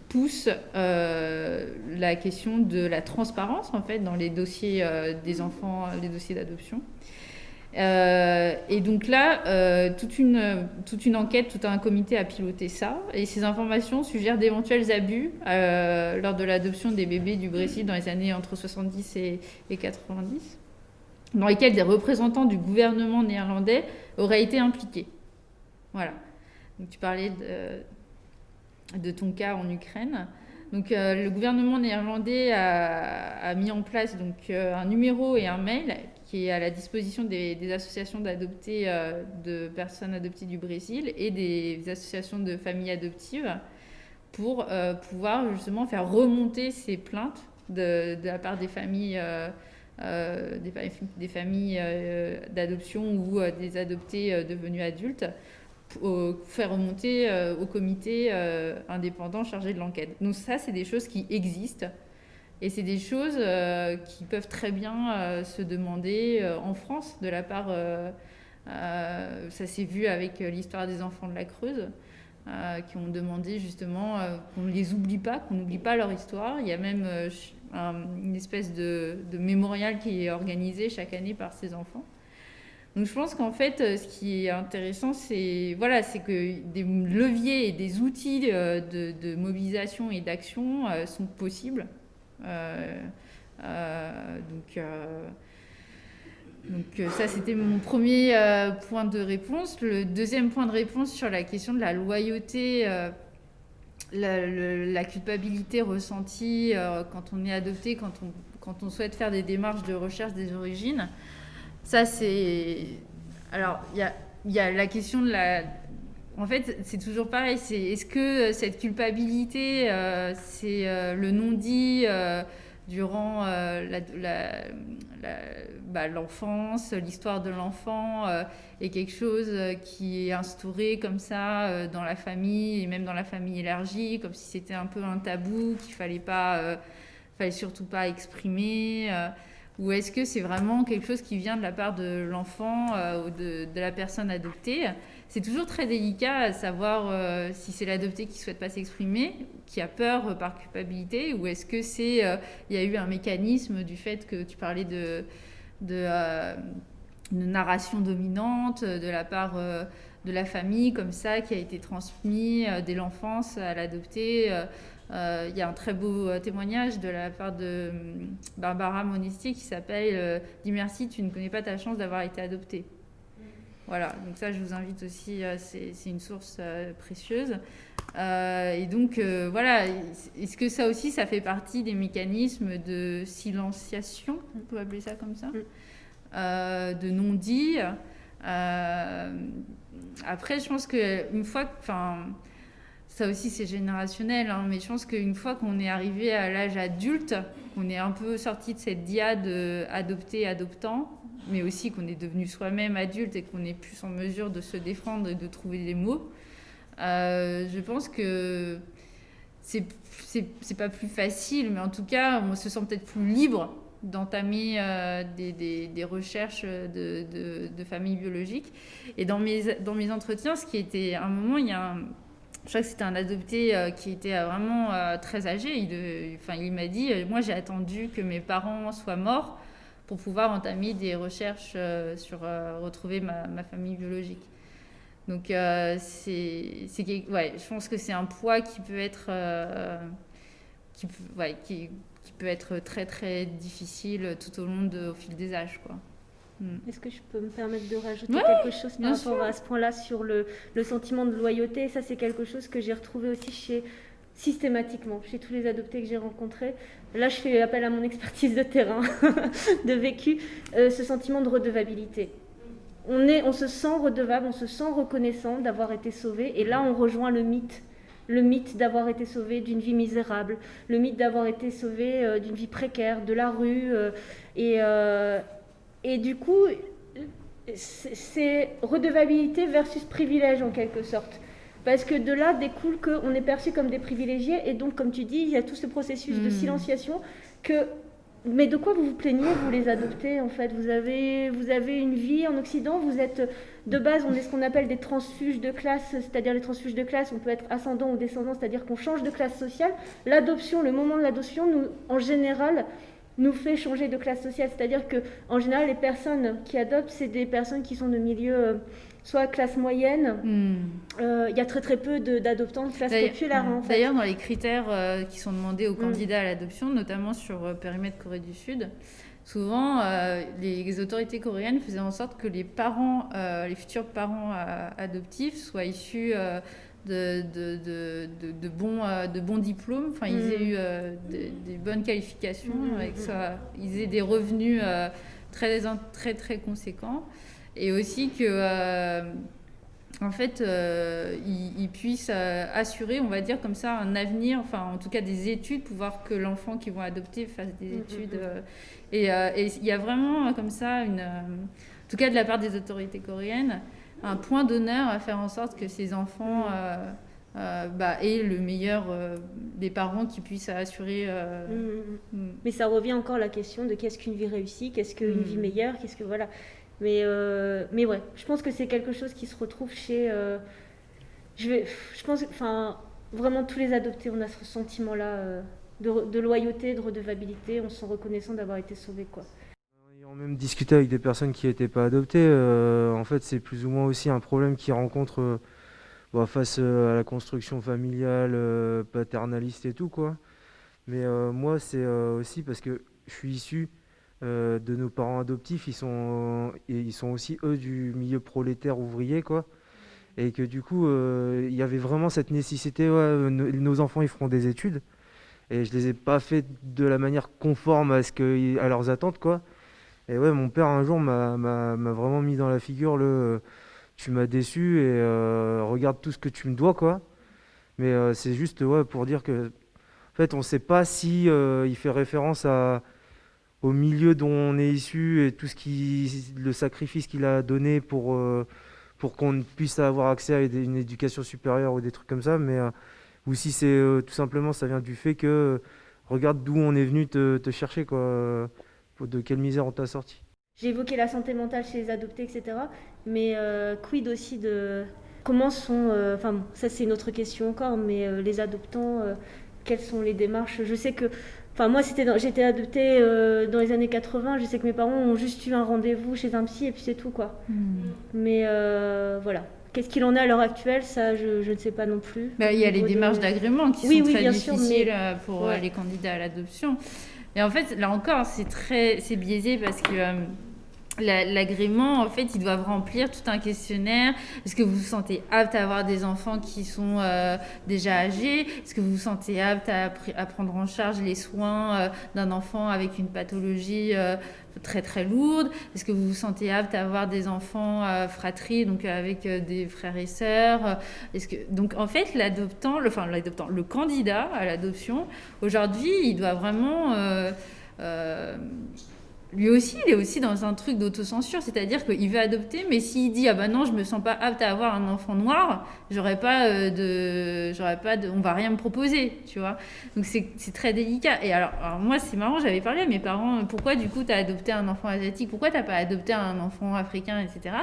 pousse la question de la transparence en fait dans les dossiers des enfants, les dossiers d'adoption. Et donc là, toute une enquête, tout un comité a piloté ça. Et ces informations suggèrent d'éventuels abus lors de l'adoption des bébés du Brésil dans les années entre 70 et 90, dans lesquels des représentants du gouvernement néerlandais auraient été impliqués. Voilà. Donc tu parlais de ton cas en Ukraine. Donc le gouvernement néerlandais a mis en place donc, un numéro et un mail qui est à la disposition des associations d'adoptés de personnes adoptées du Brésil et des associations de familles adoptives pour pouvoir justement faire remonter ces plaintes de la part des familles, des familles d'adoption ou des adoptés devenus adultes, faire remonter au comité indépendant chargé de l'enquête. Donc ça, c'est des choses qui existent. Et c'est des choses qui peuvent très bien se demander en France, de la part... ça s'est vu avec l'histoire des enfants de la Creuse, qui ont demandé justement qu'on ne les oublie pas, qu'on n'oublie pas leur histoire. Il y a même une espèce de mémorial qui est organisé chaque année par ces enfants. Donc je pense qu'en fait, ce qui est intéressant, c'est que des leviers et des outils de mobilisation et d'action sont possibles. Donc ça, c'était mon premier point de réponse. Le deuxième point de réponse sur la question de la loyauté, la culpabilité ressentie quand on est adopté, quand on souhaite faire des démarches de recherche des origines. Ça, c'est... Alors, il y a la question de la... En fait, c'est toujours pareil. Est-ce que cette culpabilité, c'est le non-dit durant l'enfance, l'histoire de l'enfant, est quelque chose qui est instauré comme ça dans la famille, et même dans la famille élargie, comme si c'était un peu un tabou qu'il fallait surtout pas exprimer, ou est-ce que c'est vraiment quelque chose qui vient de la part de l'enfant ou de la personne adoptée? C'est toujours très délicat à savoir si c'est l'adopté qui ne souhaite pas s'exprimer, qui a peur par culpabilité, ou est-ce que il y a eu un mécanisme du fait que tu parlais de narration dominante de la part de la famille, comme ça, qui a été transmis dès l'enfance à l'adopté. Il y a un très beau témoignage de la part de Barbara Monesti qui s'appelle « Dis merci, tu ne connais pas ta chance d'avoir été adoptée ». Voilà, donc ça je vous invite aussi, c'est une source précieuse. Et donc voilà, est-ce que ça aussi, ça fait partie des mécanismes de silenciation, on peut appeler ça comme ça, de non-dit. Après, je pense qu'une fois, ça aussi c'est générationnel, hein, mais je pense qu'une fois qu'on est arrivé à l'âge adulte, qu'on est un peu sorti de cette diade adopté-adoptant, mais aussi qu'on est devenu soi-même adulte et qu'on est plus en mesure de se défendre et de trouver des mots, je pense que c'est pas plus facile, mais en tout cas, on se sent peut-être plus libre d'entamer des recherches de famille biologique. Et dans mes entretiens, ce qui était à un moment, je crois que c'était un adopté qui était vraiment très âgé. Il m'a dit, moi j'ai attendu que mes parents soient morts pour pouvoir entamer des recherches sur retrouver ma famille biologique. Donc, je pense que c'est un poids qui peut être, qui peut être très très difficile tout au fil des âges, quoi. Est-ce que je peux me permettre de rajouter Ouais, quelque chose par bien rapport sûr. à ce point-là sur le sentiment de loyauté? Ça, c'est quelque chose que j'ai retrouvé aussi systématiquement chez tous les adoptés que j'ai rencontrés. Là, je fais appel à mon expertise de terrain, de vécu, ce sentiment de redevabilité. On se sent redevable, on se sent reconnaissant d'avoir été sauvé. Et là, on rejoint le mythe d'avoir été sauvé d'une vie misérable, le mythe d'avoir été sauvé d'une vie précaire, de la rue. Et du coup, c'est redevabilité versus privilège en quelque sorte. Parce que de là découle qu'on est perçu comme des privilégiés. Et donc, comme tu dis, il y a tout ce processus de silenciation que... Mais de quoi vous vous plaignez, vous les adoptés, en fait? Vous avez une vie en Occident, vous êtes... De base, on est ce qu'on appelle des transfuges de classe, c'est-à-dire les transfuges de classe, on peut être ascendant ou descendant, c'est-à-dire qu'on change de classe sociale. L'adoption, le moment de l'adoption, nous, en général, nous fait changer de classe sociale. C'est-à-dire qu'en général, les personnes qui adoptent, c'est des personnes qui sont de milieu... soit classe moyenne, il y a très très peu d'adoptants de classe populaire. En fait. D'ailleurs, dans les critères qui sont demandés aux candidats à l'adoption, notamment sur périmètre Corée du Sud, souvent les autorités coréennes faisaient en sorte que les parents, les futurs parents adoptifs soient issus de bons diplômes, enfin ils aient eu des bonnes qualifications, ils aient des revenus très très très conséquents. Et aussi que, en fait, ils puissent assurer, on va dire comme ça, un avenir, enfin en tout cas des études, pour voir que l'enfant qu'ils vont adopter fasse des études. Et il y a vraiment comme ça, en tout cas de la part des autorités coréennes, un point d'honneur à faire en sorte que ces enfants aient le meilleur des parents qui puissent assurer. Mais ça revient encore à la question de qu'est-ce qu'une vie réussie, qu'est-ce qu'une vie meilleure, qu'est-ce que voilà. Mais ouais, je pense que c'est quelque chose qui se retrouve chez... je pense, enfin, vraiment tous les adoptés, on a ce sentiment-là de loyauté, de redevabilité, on se sent reconnaissant d'avoir été sauvés, quoi. Ayant même discuté avec des personnes qui n'étaient pas adoptées, en fait, c'est plus ou moins aussi un problème qu'ils rencontrent face à la construction familiale, paternaliste et tout, quoi. Mais moi, c'est aussi parce que je suis issu... de nos parents adoptifs, ils sont aussi eux du milieu prolétaire ouvrier, quoi, et que du coup il y avait vraiment cette nécessité, nos enfants ils feront des études, et je les ai pas fait de la manière conforme à leurs attentes, quoi. Et ouais, mon père un jour m'a vraiment mis dans la figure tu m'as déçu et regarde tout ce que tu me dois, quoi. Mais c'est juste pour dire que en fait on sait pas si il fait référence au milieu dont on est issu et le sacrifice qu'il a donné pour qu'on puisse avoir accès à une éducation supérieure ou des trucs comme ça, mais ou si c'est tout simplement ça vient du fait que regarde d'où on est venu te chercher, quoi, de quelle misère on t'a sorti. J'ai évoqué la santé mentale chez les adoptés, etc. Mais quid aussi de comment sont... Enfin, bon, ça c'est une autre question encore, mais les adoptants, quelles sont les démarches? Je sais que... Enfin, moi, j'étais adoptée dans les années 80. Je sais que mes parents ont juste eu un rendez-vous chez un psy et puis c'est tout, quoi. Mais voilà. Qu'est-ce qu'il en est à l'heure actuelle? Ça, je ne sais pas non plus. Il y a les démarches d'agrément qui sont très difficiles pour les candidats à l'adoption. Et en fait, là encore, c'est biaisé parce que l'agrément, en fait, ils doivent remplir tout un questionnaire. Est-ce que vous vous sentez apte à avoir des enfants qui sont déjà âgés? Est-ce que vous vous sentez apte à prendre en charge les soins d'un enfant avec une pathologie très très lourde? Est-ce que vous vous sentez apte à avoir des enfants fratries, donc avec des frères et sœurs? Donc en fait, le candidat à l'adoption, aujourd'hui, il doit vraiment... lui aussi, il est aussi dans un truc d'autocensure, c'est-à-dire qu'il veut adopter, mais s'il dit « Ah ben non, je me sens pas apte à avoir un enfant noir, on va rien me proposer, tu vois ?» Donc c'est très délicat. Et alors moi, c'est marrant, j'avais parlé à mes parents, pourquoi du coup tu as adopté un enfant asiatique, pourquoi tu n'as pas adopté un enfant africain, etc.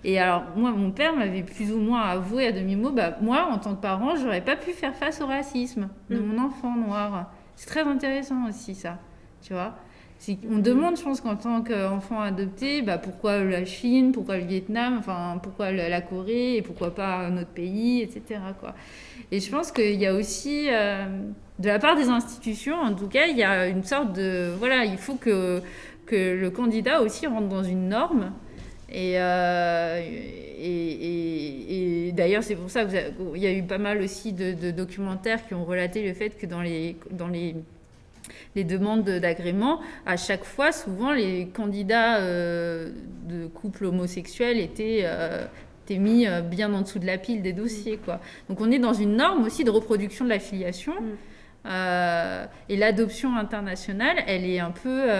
Et alors moi, mon père m'avait plus ou moins avoué à demi-mot, moi, en tant que parent, j'aurais pas pu faire face au racisme de mon enfant noir. C'est très intéressant aussi ça, tu vois. On demande, je pense qu'en tant qu'enfant adopté, pourquoi la Chine, pourquoi le Vietnam, enfin pourquoi la Corée et pourquoi pas un autre pays, etc., quoi. Et je pense qu'il y a aussi, de la part des institutions, en tout cas, il y a une sorte de... Voilà, il faut que que le candidat aussi rentre dans une norme. Et d'ailleurs, c'est pour ça qu'il y a eu pas mal aussi de documentaires qui ont relaté le fait que dans les demandes d'agrément, à chaque fois, souvent, les candidats de couples homosexuels étaient mis bien en dessous de la pile des dossiers, quoi. Donc on est dans une norme aussi de reproduction de la filiation. Et l'adoption internationale, elle est un peu...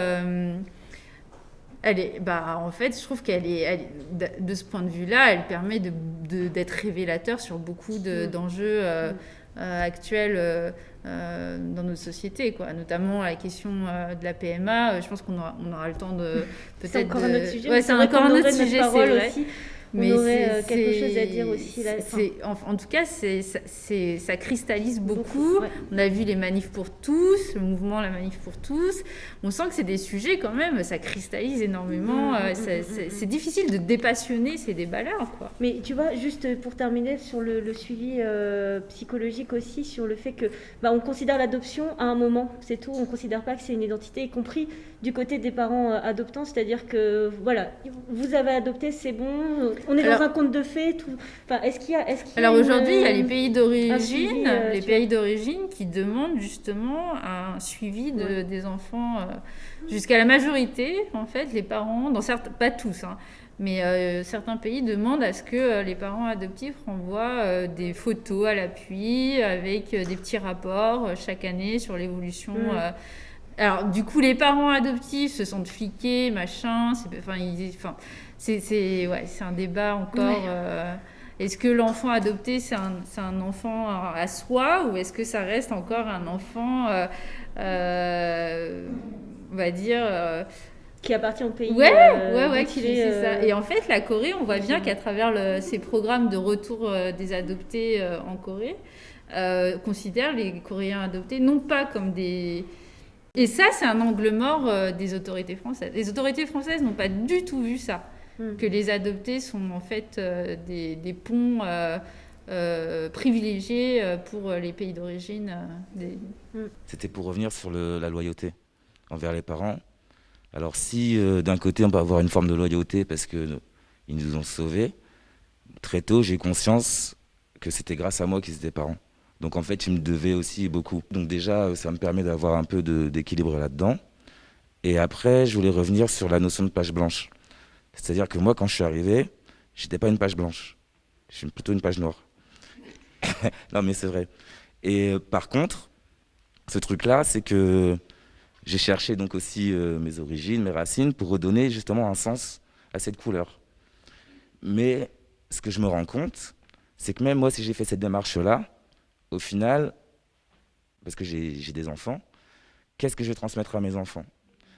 en fait, je trouve qu'elle est, de ce point de vue-là, elle permet d'être révélateur sur beaucoup d'enjeux actuels dans notre société, quoi. Notamment la question de la PMA. Je pense qu'on aura le temps de peut-être. C'est encore un autre sujet. Ouais, c'est encore un autre sujet, c'est vrai. Aussi. Mais on aurait quelque chose à dire aussi là. En tout cas, ça cristallise beaucoup. Ouais. On a vu les manifs pour tous, le mouvement La Manif pour tous. On sent que c'est des sujets quand même, ça cristallise énormément. C'est difficile de dépassionner ces débats-là, quoi. Mais tu vois, juste pour terminer sur le suivi psychologique aussi, sur le fait que on considère l'adoption à un moment, c'est tout. On ne considère pas que c'est une identité, y compris du côté des parents adoptants. C'est-à-dire que voilà, vous avez adopté, c'est bon. On est dans un conte de fées. Tout... Enfin, est-ce qu'il y a Alors aujourd'hui, il y a les pays d'origine, qui demandent justement un suivi des enfants jusqu'à la majorité. En fait, les parents, pas tous, hein, mais certains pays demandent à ce que les parents adoptifs renvoient des photos à l'appui avec des petits rapports chaque année sur l'évolution. Alors du coup, les parents adoptifs se sentent fliqués, machin. C'est un débat encore. Est-ce que l'enfant adopté, c'est un enfant à soi, ou est-ce que ça reste encore un enfant, on va dire... qui appartient au pays. C'est ça. Et en fait, la Corée, on voit bien qu'à travers ces programmes de retour des adoptés en Corée, considère les Coréens adoptés non pas comme des... Et ça, c'est un angle mort des autorités françaises. Les autorités françaises n'ont pas du tout vu ça. Que les adoptés sont en fait des ponts privilégiés pour les pays d'origine. C'était pour revenir sur la loyauté envers les parents. Alors si d'un côté on peut avoir une forme de loyauté parce qu'ils nous ont sauvés, très tôt j'ai conscience que c'était grâce à moi qu'ils étaient parents. Donc en fait ils me devaient aussi beaucoup. Donc déjà ça me permet d'avoir un peu d'équilibre là-dedans. Et après je voulais revenir sur la notion de page blanche. C'est-à-dire que moi, quand je suis arrivé, j'étais pas une page blanche. Je suis plutôt une page noire. Non, mais c'est vrai. Et par contre, ce truc-là, c'est que j'ai cherché donc aussi mes origines, mes racines, pour redonner justement un sens à cette couleur. Mais ce que je me rends compte, c'est que même moi, si j'ai fait cette démarche-là, au final, parce que j'ai des enfants, qu'est-ce que je vais transmettre à mes enfants ?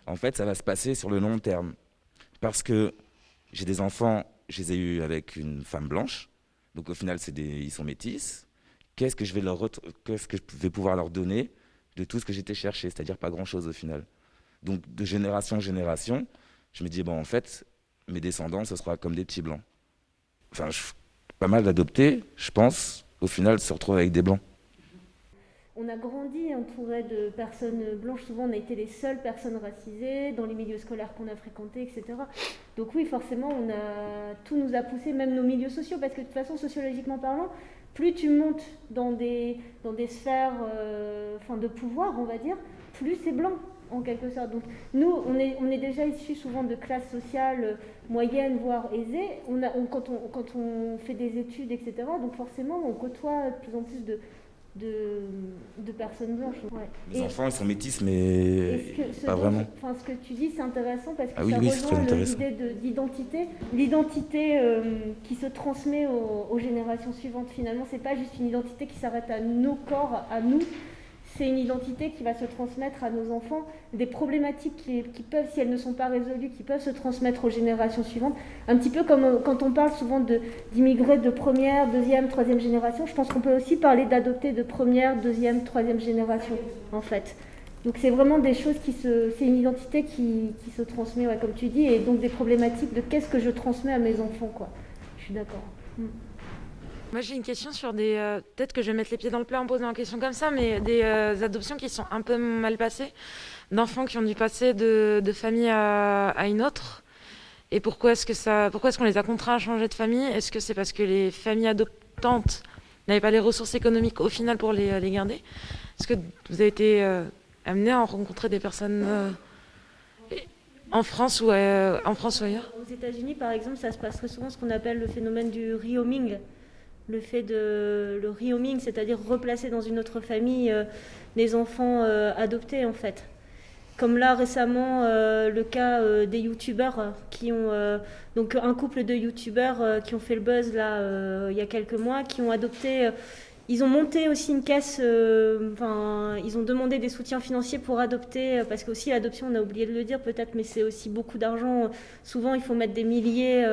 En fait, ça va se passer sur le long terme. Parce que j'ai des enfants, je les ai eus avec une femme blanche, donc au final ils sont métis. Qu'est-ce que je vais pouvoir leur donner de tout ce que j'étais chercher, c'est-à-dire pas grand-chose au final. Donc de génération en génération, je me dis en fait, mes descendants, ce sera comme des petits blancs. Enfin, pas mal d'adoptés, je pense, au final se retrouvent avec des blancs. On a grandi entouré de personnes blanches. Souvent, on a été les seules personnes racisées dans les milieux scolaires qu'on a fréquentés, etc. Donc oui, forcément, tout nous a poussé, même nos milieux sociaux, parce que de toute façon, sociologiquement parlant, plus tu montes dans des sphères de pouvoir, on va dire, plus c'est blanc, en quelque sorte. Donc nous, on est déjà issus souvent de classes sociales moyennes, voire aisées. Quand on fait des études, etc., donc forcément, on côtoie de plus en plus de personnes blanches. Ouais. Les enfants, ils sont métis, mais pas vraiment. Ce que tu dis, c'est intéressant parce que ça rejoint l'idée d'identité. L'identité qui se transmet aux générations suivantes, finalement, c'est pas juste une identité qui s'arrête à nos corps, à nous. C'est une identité qui va se transmettre à nos enfants, des problématiques qui peuvent, si elles ne sont pas résolues, qui peuvent se transmettre aux générations suivantes. Un petit peu comme quand on parle souvent d'immigrés de première, deuxième, troisième génération, je pense qu'on peut aussi parler d'adoptés de première, deuxième, troisième génération, en fait. Donc c'est vraiment des choses c'est une identité qui se transmet, comme tu dis, et donc des problématiques de qu'est-ce que je transmets à mes enfants, quoi. Je suis d'accord. Moi, j'ai une question sur des... peut-être que je vais mettre les pieds dans le plat en posant une question comme ça, mais des adoptions qui sont un peu mal passées, d'enfants qui ont dû passer de famille à une autre. Et pourquoi est-ce qu'on les a contraints à changer de famille? Est-ce que c'est parce que les familles adoptantes n'avaient pas les ressources économiques au final pour les garder? Est-ce que vous avez été amené à rencontrer des personnes en France ou ailleurs? Aux États-Unis, par exemple, ça se passe très souvent ce qu'on appelle le phénomène du rehoming. Le rehoming, c'est-à-dire replacer dans une autre famille des enfants adoptés, en fait. Comme là récemment, le cas des youtubeurs qui ont donc un couple de youtubeurs qui ont fait le buzz là il y a quelques mois, qui ont adopté. Ils ont monté aussi une caisse. Ils ont demandé des soutiens financiers pour adopter, parce que aussi l'adoption, on a oublié de le dire peut-être, mais c'est aussi beaucoup d'argent. Souvent, il faut mettre des milliers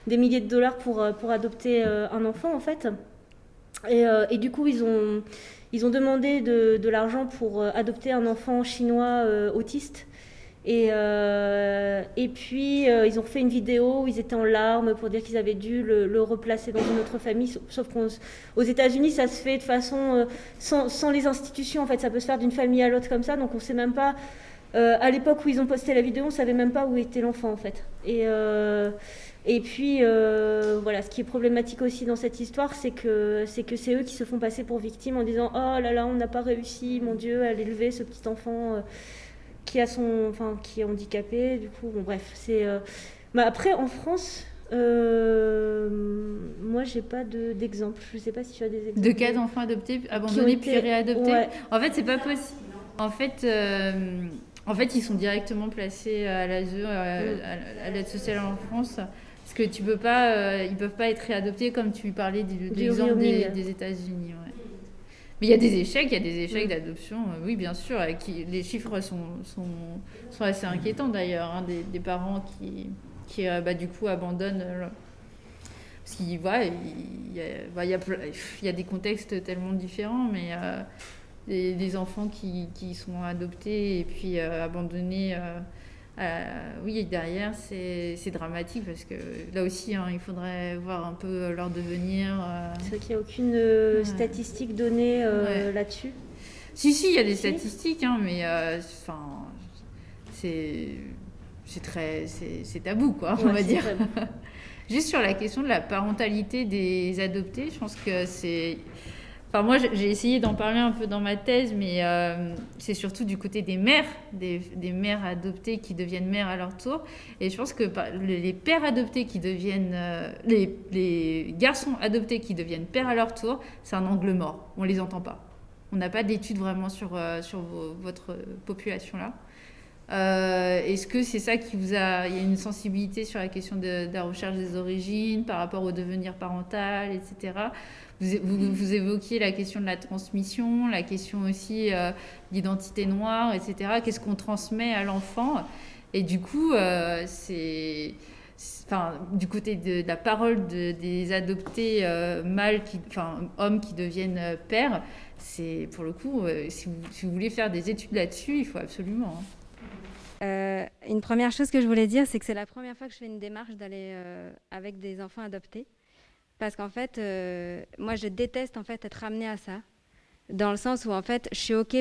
de dollars pour adopter un enfant en fait. Et du coup, ils ont demandé de l'argent pour adopter un enfant chinois autiste. Et puis, ils ont fait une vidéo où ils étaient en larmes pour dire qu'ils avaient dû le replacer dans une autre famille. Sauf qu'aux États-Unis, ça se fait de façon sans les institutions. En fait, ça peut se faire d'une famille à l'autre comme ça. Donc, on ne sait même pas. À l'époque où ils ont posté la vidéo, on ne savait même pas où était l'enfant, en fait. Et puis, voilà, ce qui est problématique aussi dans cette histoire, c'est que c'est eux qui se font passer pour victimes en disant « Oh là là, on n'a pas réussi, mon Dieu, à l'élever, ce petit enfant qui est handicapé. » Du coup, bon, bref, c'est... après, en France, moi, j'ai pas d'exemple. Je ne sais pas si tu as des exemples. De cas d'enfants adoptés, abandonnés, puis réadoptés. Ouais. En fait, c'est pas possible. En fait, ils sont directement placés à l'ASE, à l'aide sociale à l'enfance. Parce que ils peuvent pas être réadoptés comme tu parlais de l'exemple des États-Unis. Ouais. Mais il y a des échecs d'adoption, oui, bien sûr. Les chiffres sont assez inquiétants d'ailleurs, hein, des parents qui du coup abandonnent. Parce qu'il y a des contextes tellement différents, mais des enfants qui sont adoptés et puis abandonnés. Oui, derrière, c'est dramatique parce que là aussi, hein, il faudrait voir un peu leur devenir. C'est vrai qu'il n'y a aucune statistique donnée là-dessus. Si, il y a des statistiques, hein, mais c'est tabou, quoi, on va dire. Juste sur la question de la parentalité des adoptés, je pense que c'est... Enfin, moi, j'ai essayé d'en parler un peu dans ma thèse, mais c'est surtout du côté des mères, des mères adoptées qui deviennent mères à leur tour. Et je pense que les pères adoptés qui deviennent... les garçons adoptés qui deviennent pères à leur tour, c'est un angle mort. On ne les entend pas. On n'a pas d'études vraiment sur votre population-là. Est-ce que c'est ça qui vous a... Il y a une sensibilité sur la question de la recherche des origines par rapport au devenir parental, etc. Vous évoquiez la question de la transmission, la question aussi d'identité noire, etc. Qu'est-ce qu'on transmet à l'enfant? Et du coup, du côté de la parole des adoptés hommes qui deviennent pères, c'est pour le coup, si vous voulez faire des études là-dessus, il faut absolument... Une première chose que je voulais dire, c'est que c'est la première fois que je fais une démarche d'aller avec des enfants adoptés. Parce qu'en fait, moi, je déteste en fait être amenée à ça. Dans le sens où, en fait, je suis OK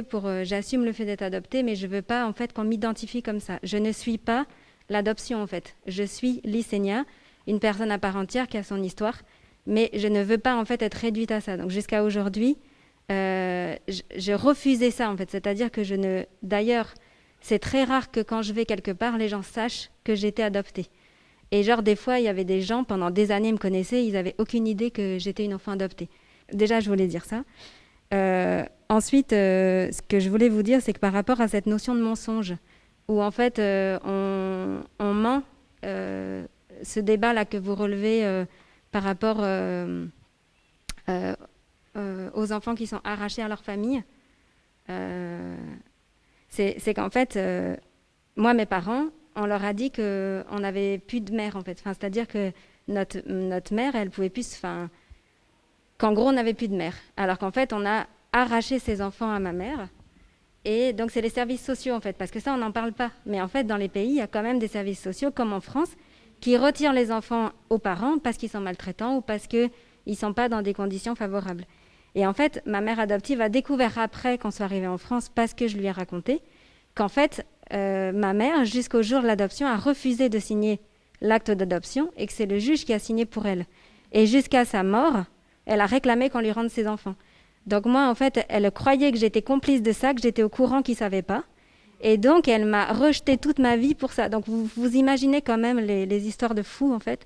j'assume le fait d'être adoptée, mais je veux pas, en fait, qu'on m'identifie comme ça. Je ne suis pas l'adoption, en fait. Je suis Lysenia, une personne à part entière qui a son histoire, mais je ne veux pas, en fait, être réduite à ça. Donc, jusqu'à aujourd'hui, je refusais ça, en fait. C'est-à-dire que D'ailleurs, c'est très rare que quand je vais quelque part, les gens sachent que j'étais adoptée. Et genre, des fois, il y avait des gens, pendant des années, ils me connaissaient, ils n'avaient aucune idée que j'étais une enfant adoptée. Déjà, je voulais dire ça. Ensuite, ce que je voulais vous dire, c'est que par rapport à cette notion de mensonge, où en fait, on ment, ce débat-là que vous relevez par rapport aux enfants qui sont arrachés à leur famille, c'est qu'en fait, moi, mes parents, on leur a dit qu'on n'avait plus de mère, en fait. Enfin, c'est-à-dire que notre mère, elle pouvait plus... qu'en gros, on n'avait plus de mère. Alors qu'en fait, on a arraché ses enfants à ma mère. Et donc, c'est les services sociaux, en fait, parce que ça, on n'en parle pas. Mais en fait, dans les pays, il y a quand même des services sociaux, comme en France, qui retirent les enfants aux parents parce qu'ils sont maltraitants ou parce qu'ils Ils ne sont pas dans des conditions favorables. Et en fait, ma mère adoptive a découvert après, quand c'est arrivé en France, parce que je lui ai raconté, qu'en fait, ma mère, jusqu'au jour de l'adoption, a refusé de signer l'acte d'adoption et que c'est le juge qui a signé pour elle. Et jusqu'à sa mort, elle a réclamé qu'on lui rende ses enfants. Donc moi, en fait, elle croyait que j'étais complice de ça, que j'étais au courant qu'il ne savait pas. Et donc, elle m'a rejeté toute ma vie pour ça. Donc, vous imaginez quand même les histoires de fous, en fait.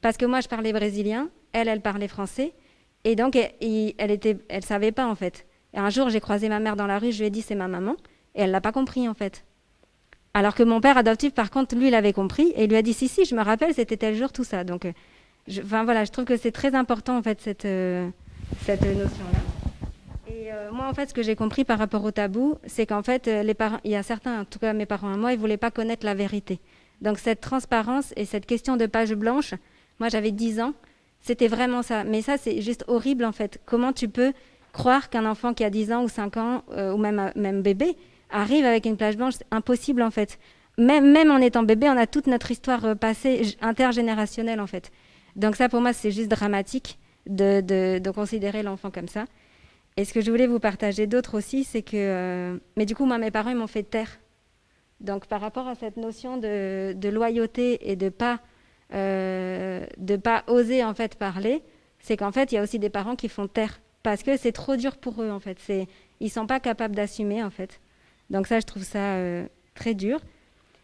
Parce que moi, je parlais brésilien, elle parlait français. Et donc, elle savait pas, en fait. Et un jour, j'ai croisé ma mère dans la rue, je lui ai dit, c'est ma maman. Et elle l'a pas compris, en fait. Alors que mon père adoptif, par contre, lui, il avait compris. Et il lui a dit, si, je me rappelle, c'était tel jour, tout ça. Donc, je trouve que c'est très important, en fait, cette notion-là. Et moi, en fait, ce que j'ai compris par rapport au tabou, c'est qu'en fait, les parents, il y a certains, en tout cas mes parents à moi, ils ne voulaient pas connaître la vérité. Donc cette transparence et cette question de page blanche, moi j'avais 10 ans, c'était vraiment ça. Mais ça, c'est juste horrible en fait. Comment tu peux croire qu'un enfant qui a 10 ans ou 5 ans, ou même bébé, arrive avec une page blanche? C'est impossible en fait. Même en étant bébé, on a toute notre histoire passée intergénérationnelle en fait. Donc ça, pour moi, c'est juste dramatique de considérer l'enfant comme ça. Et ce que je voulais vous partager d'autre aussi, c'est que... mais du coup, moi, mes parents, ils m'ont fait taire. Donc, par rapport à cette notion de loyauté et de pas oser, en fait, parler, c'est qu'en fait, il y a aussi des parents qui font taire. Parce que c'est trop dur pour eux, en fait. Ils ne sont pas capables d'assumer, en fait. Donc ça, je trouve ça très dur.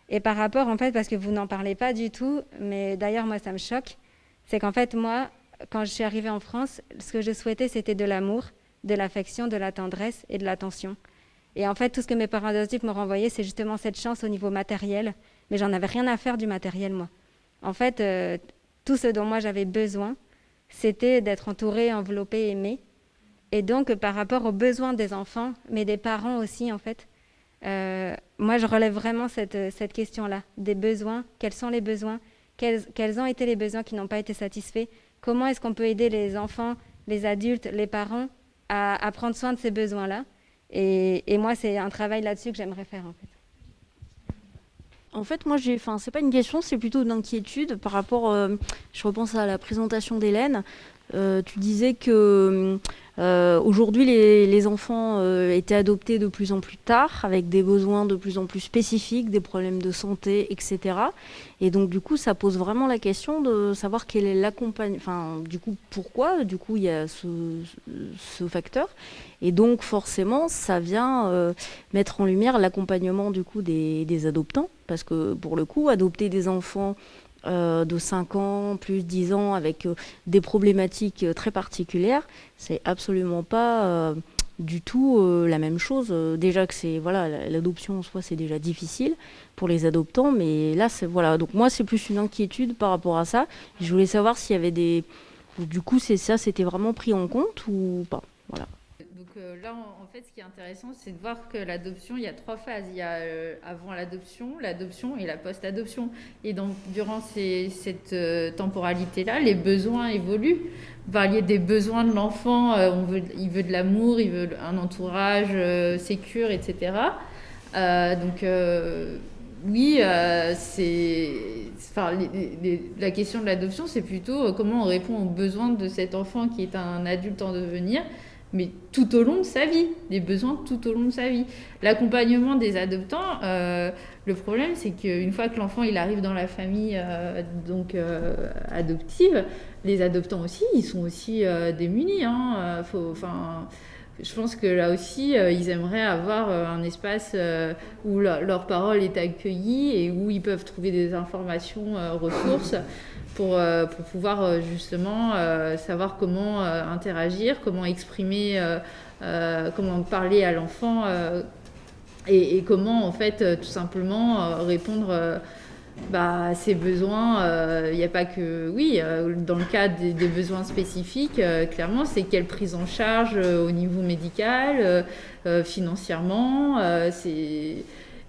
Et par rapport, en fait, parce que vous n'en parlez pas du tout, mais d'ailleurs, moi, ça me choque, c'est qu'en fait, moi, quand je suis arrivée en France, ce que je souhaitais, c'était de l'amour, de l'affection, de la tendresse et de l'attention. Et en fait, tout ce que mes parents adoptifs m'ont renvoyé, c'est justement cette chance au niveau matériel. Mais j'en avais rien à faire du matériel, moi. En fait, tout ce dont moi j'avais besoin, c'était d'être entourée, enveloppée, aimée. Et donc, par rapport aux besoins des enfants, mais des parents aussi, en fait, moi, je relève vraiment cette question-là, des besoins. Quels sont les besoins? Quels ont été les besoins qui n'ont pas été satisfaits? Comment est-ce qu'on peut aider les enfants, les adultes, les parents à prendre soin de ces besoins-là. Et moi, c'est un travail là-dessus que j'aimerais faire, en fait. En fait, moi, c'est pas une question, c'est plutôt une inquiétude par rapport, je repense à la présentation d'Hélène. Tu disais que aujourd'hui, les enfants étaient adoptés de plus en plus tard, avec des besoins de plus en plus spécifiques, des problèmes de santé, etc. Et donc, du coup, ça pose vraiment la question de savoir quel est l'accompagnement, enfin, du coup, pourquoi, du coup, il y a ce facteur. Et donc, forcément, ça vient mettre en lumière l'accompagnement, du coup, des adoptants. Parce que, pour le coup, adopter des enfants de 5 ans, plus 10 ans, avec des problématiques très particulières, c'est absolument pas du tout la même chose. Déjà que l'adoption en soi, c'est déjà difficile pour les adoptants, mais là, donc moi, c'est plus une inquiétude par rapport à ça. Je voulais savoir s'il y avait du coup, c'était vraiment pris en compte ou pas. Voilà. Donc là, en fait, ce qui est intéressant, c'est de voir que l'adoption, il y a 3 phases. Il y a avant l'adoption et la post-adoption. Et donc, durant cette temporalité-là, les besoins évoluent. Vous parliez des besoins de l'enfant, il veut de l'amour, il veut un entourage sécure, etc. Oui, la question de l'adoption, c'est plutôt comment on répond aux besoins de cet enfant qui est un adulte en devenir, mais tout au long de sa vie, des besoins tout au long de sa vie. L'accompagnement des adoptants, le problème, c'est qu'une fois que l'enfant il arrive dans la famille adoptive, les adoptants aussi, ils sont aussi démunis. Je pense que là aussi, ils aimeraient avoir un espace où leur parole est accueillie et où ils peuvent trouver des informations, ressources pour pouvoir justement savoir comment interagir, comment exprimer, comment parler à l'enfant et comment en fait tout simplement répondre à ses besoins. Il n'y a pas que... Oui, dans le cas des besoins spécifiques, clairement, c'est quelle prise en charge au niveau médical, financièrement,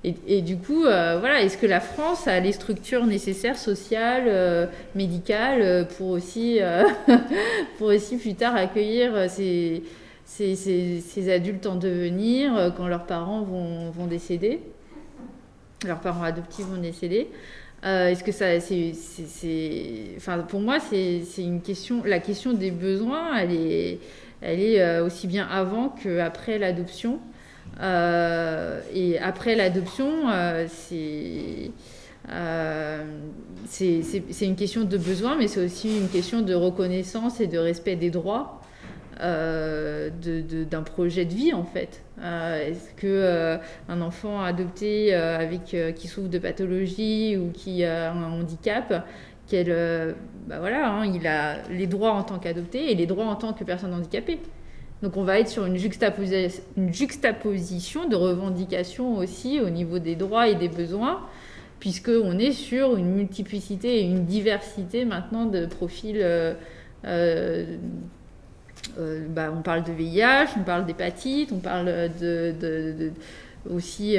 Et du coup, est-ce que la France a les structures nécessaires, sociales, médicales, pour aussi plus tard accueillir ces adultes en devenir quand leurs parents vont décéder, leurs parents adoptifs vont décéder. Est-ce que ça, enfin, pour moi, c'est une question. La question des besoins, elle est aussi bien avant qu'après l'adoption. Et après l'adoption, c'est une question de besoin, mais c'est aussi une question de reconnaissance et de respect des droits d'un projet de vie, en fait. Est-ce que un enfant adopté qui souffre de pathologie ou qui a un handicap, voilà, hein, il a les droits en tant qu'adopté et les droits en tant que personne handicapée. Donc on va être sur une juxtaposition de revendications aussi au niveau des droits et des besoins, puisqu'on est sur une multiplicité et une diversité maintenant de profils. On parle de VIH, on parle d'hépatite, on parle aussi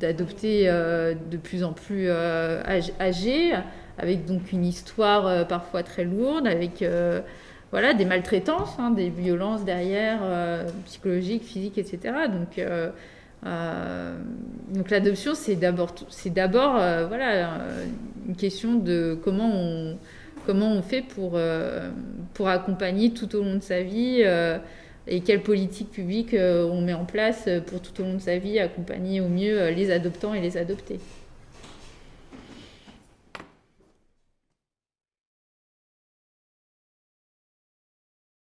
d'adopter de plus en plus âgés, avec donc une histoire parfois très lourde, avec voilà, des maltraitances, hein, des violences derrière, psychologiques, physiques, etc. Donc l'adoption, c'est d'abord voilà, une question de comment on fait pour accompagner tout au long de sa vie et quelle politique publique on met en place pour tout au long de sa vie accompagner au mieux les adoptants et les adoptés.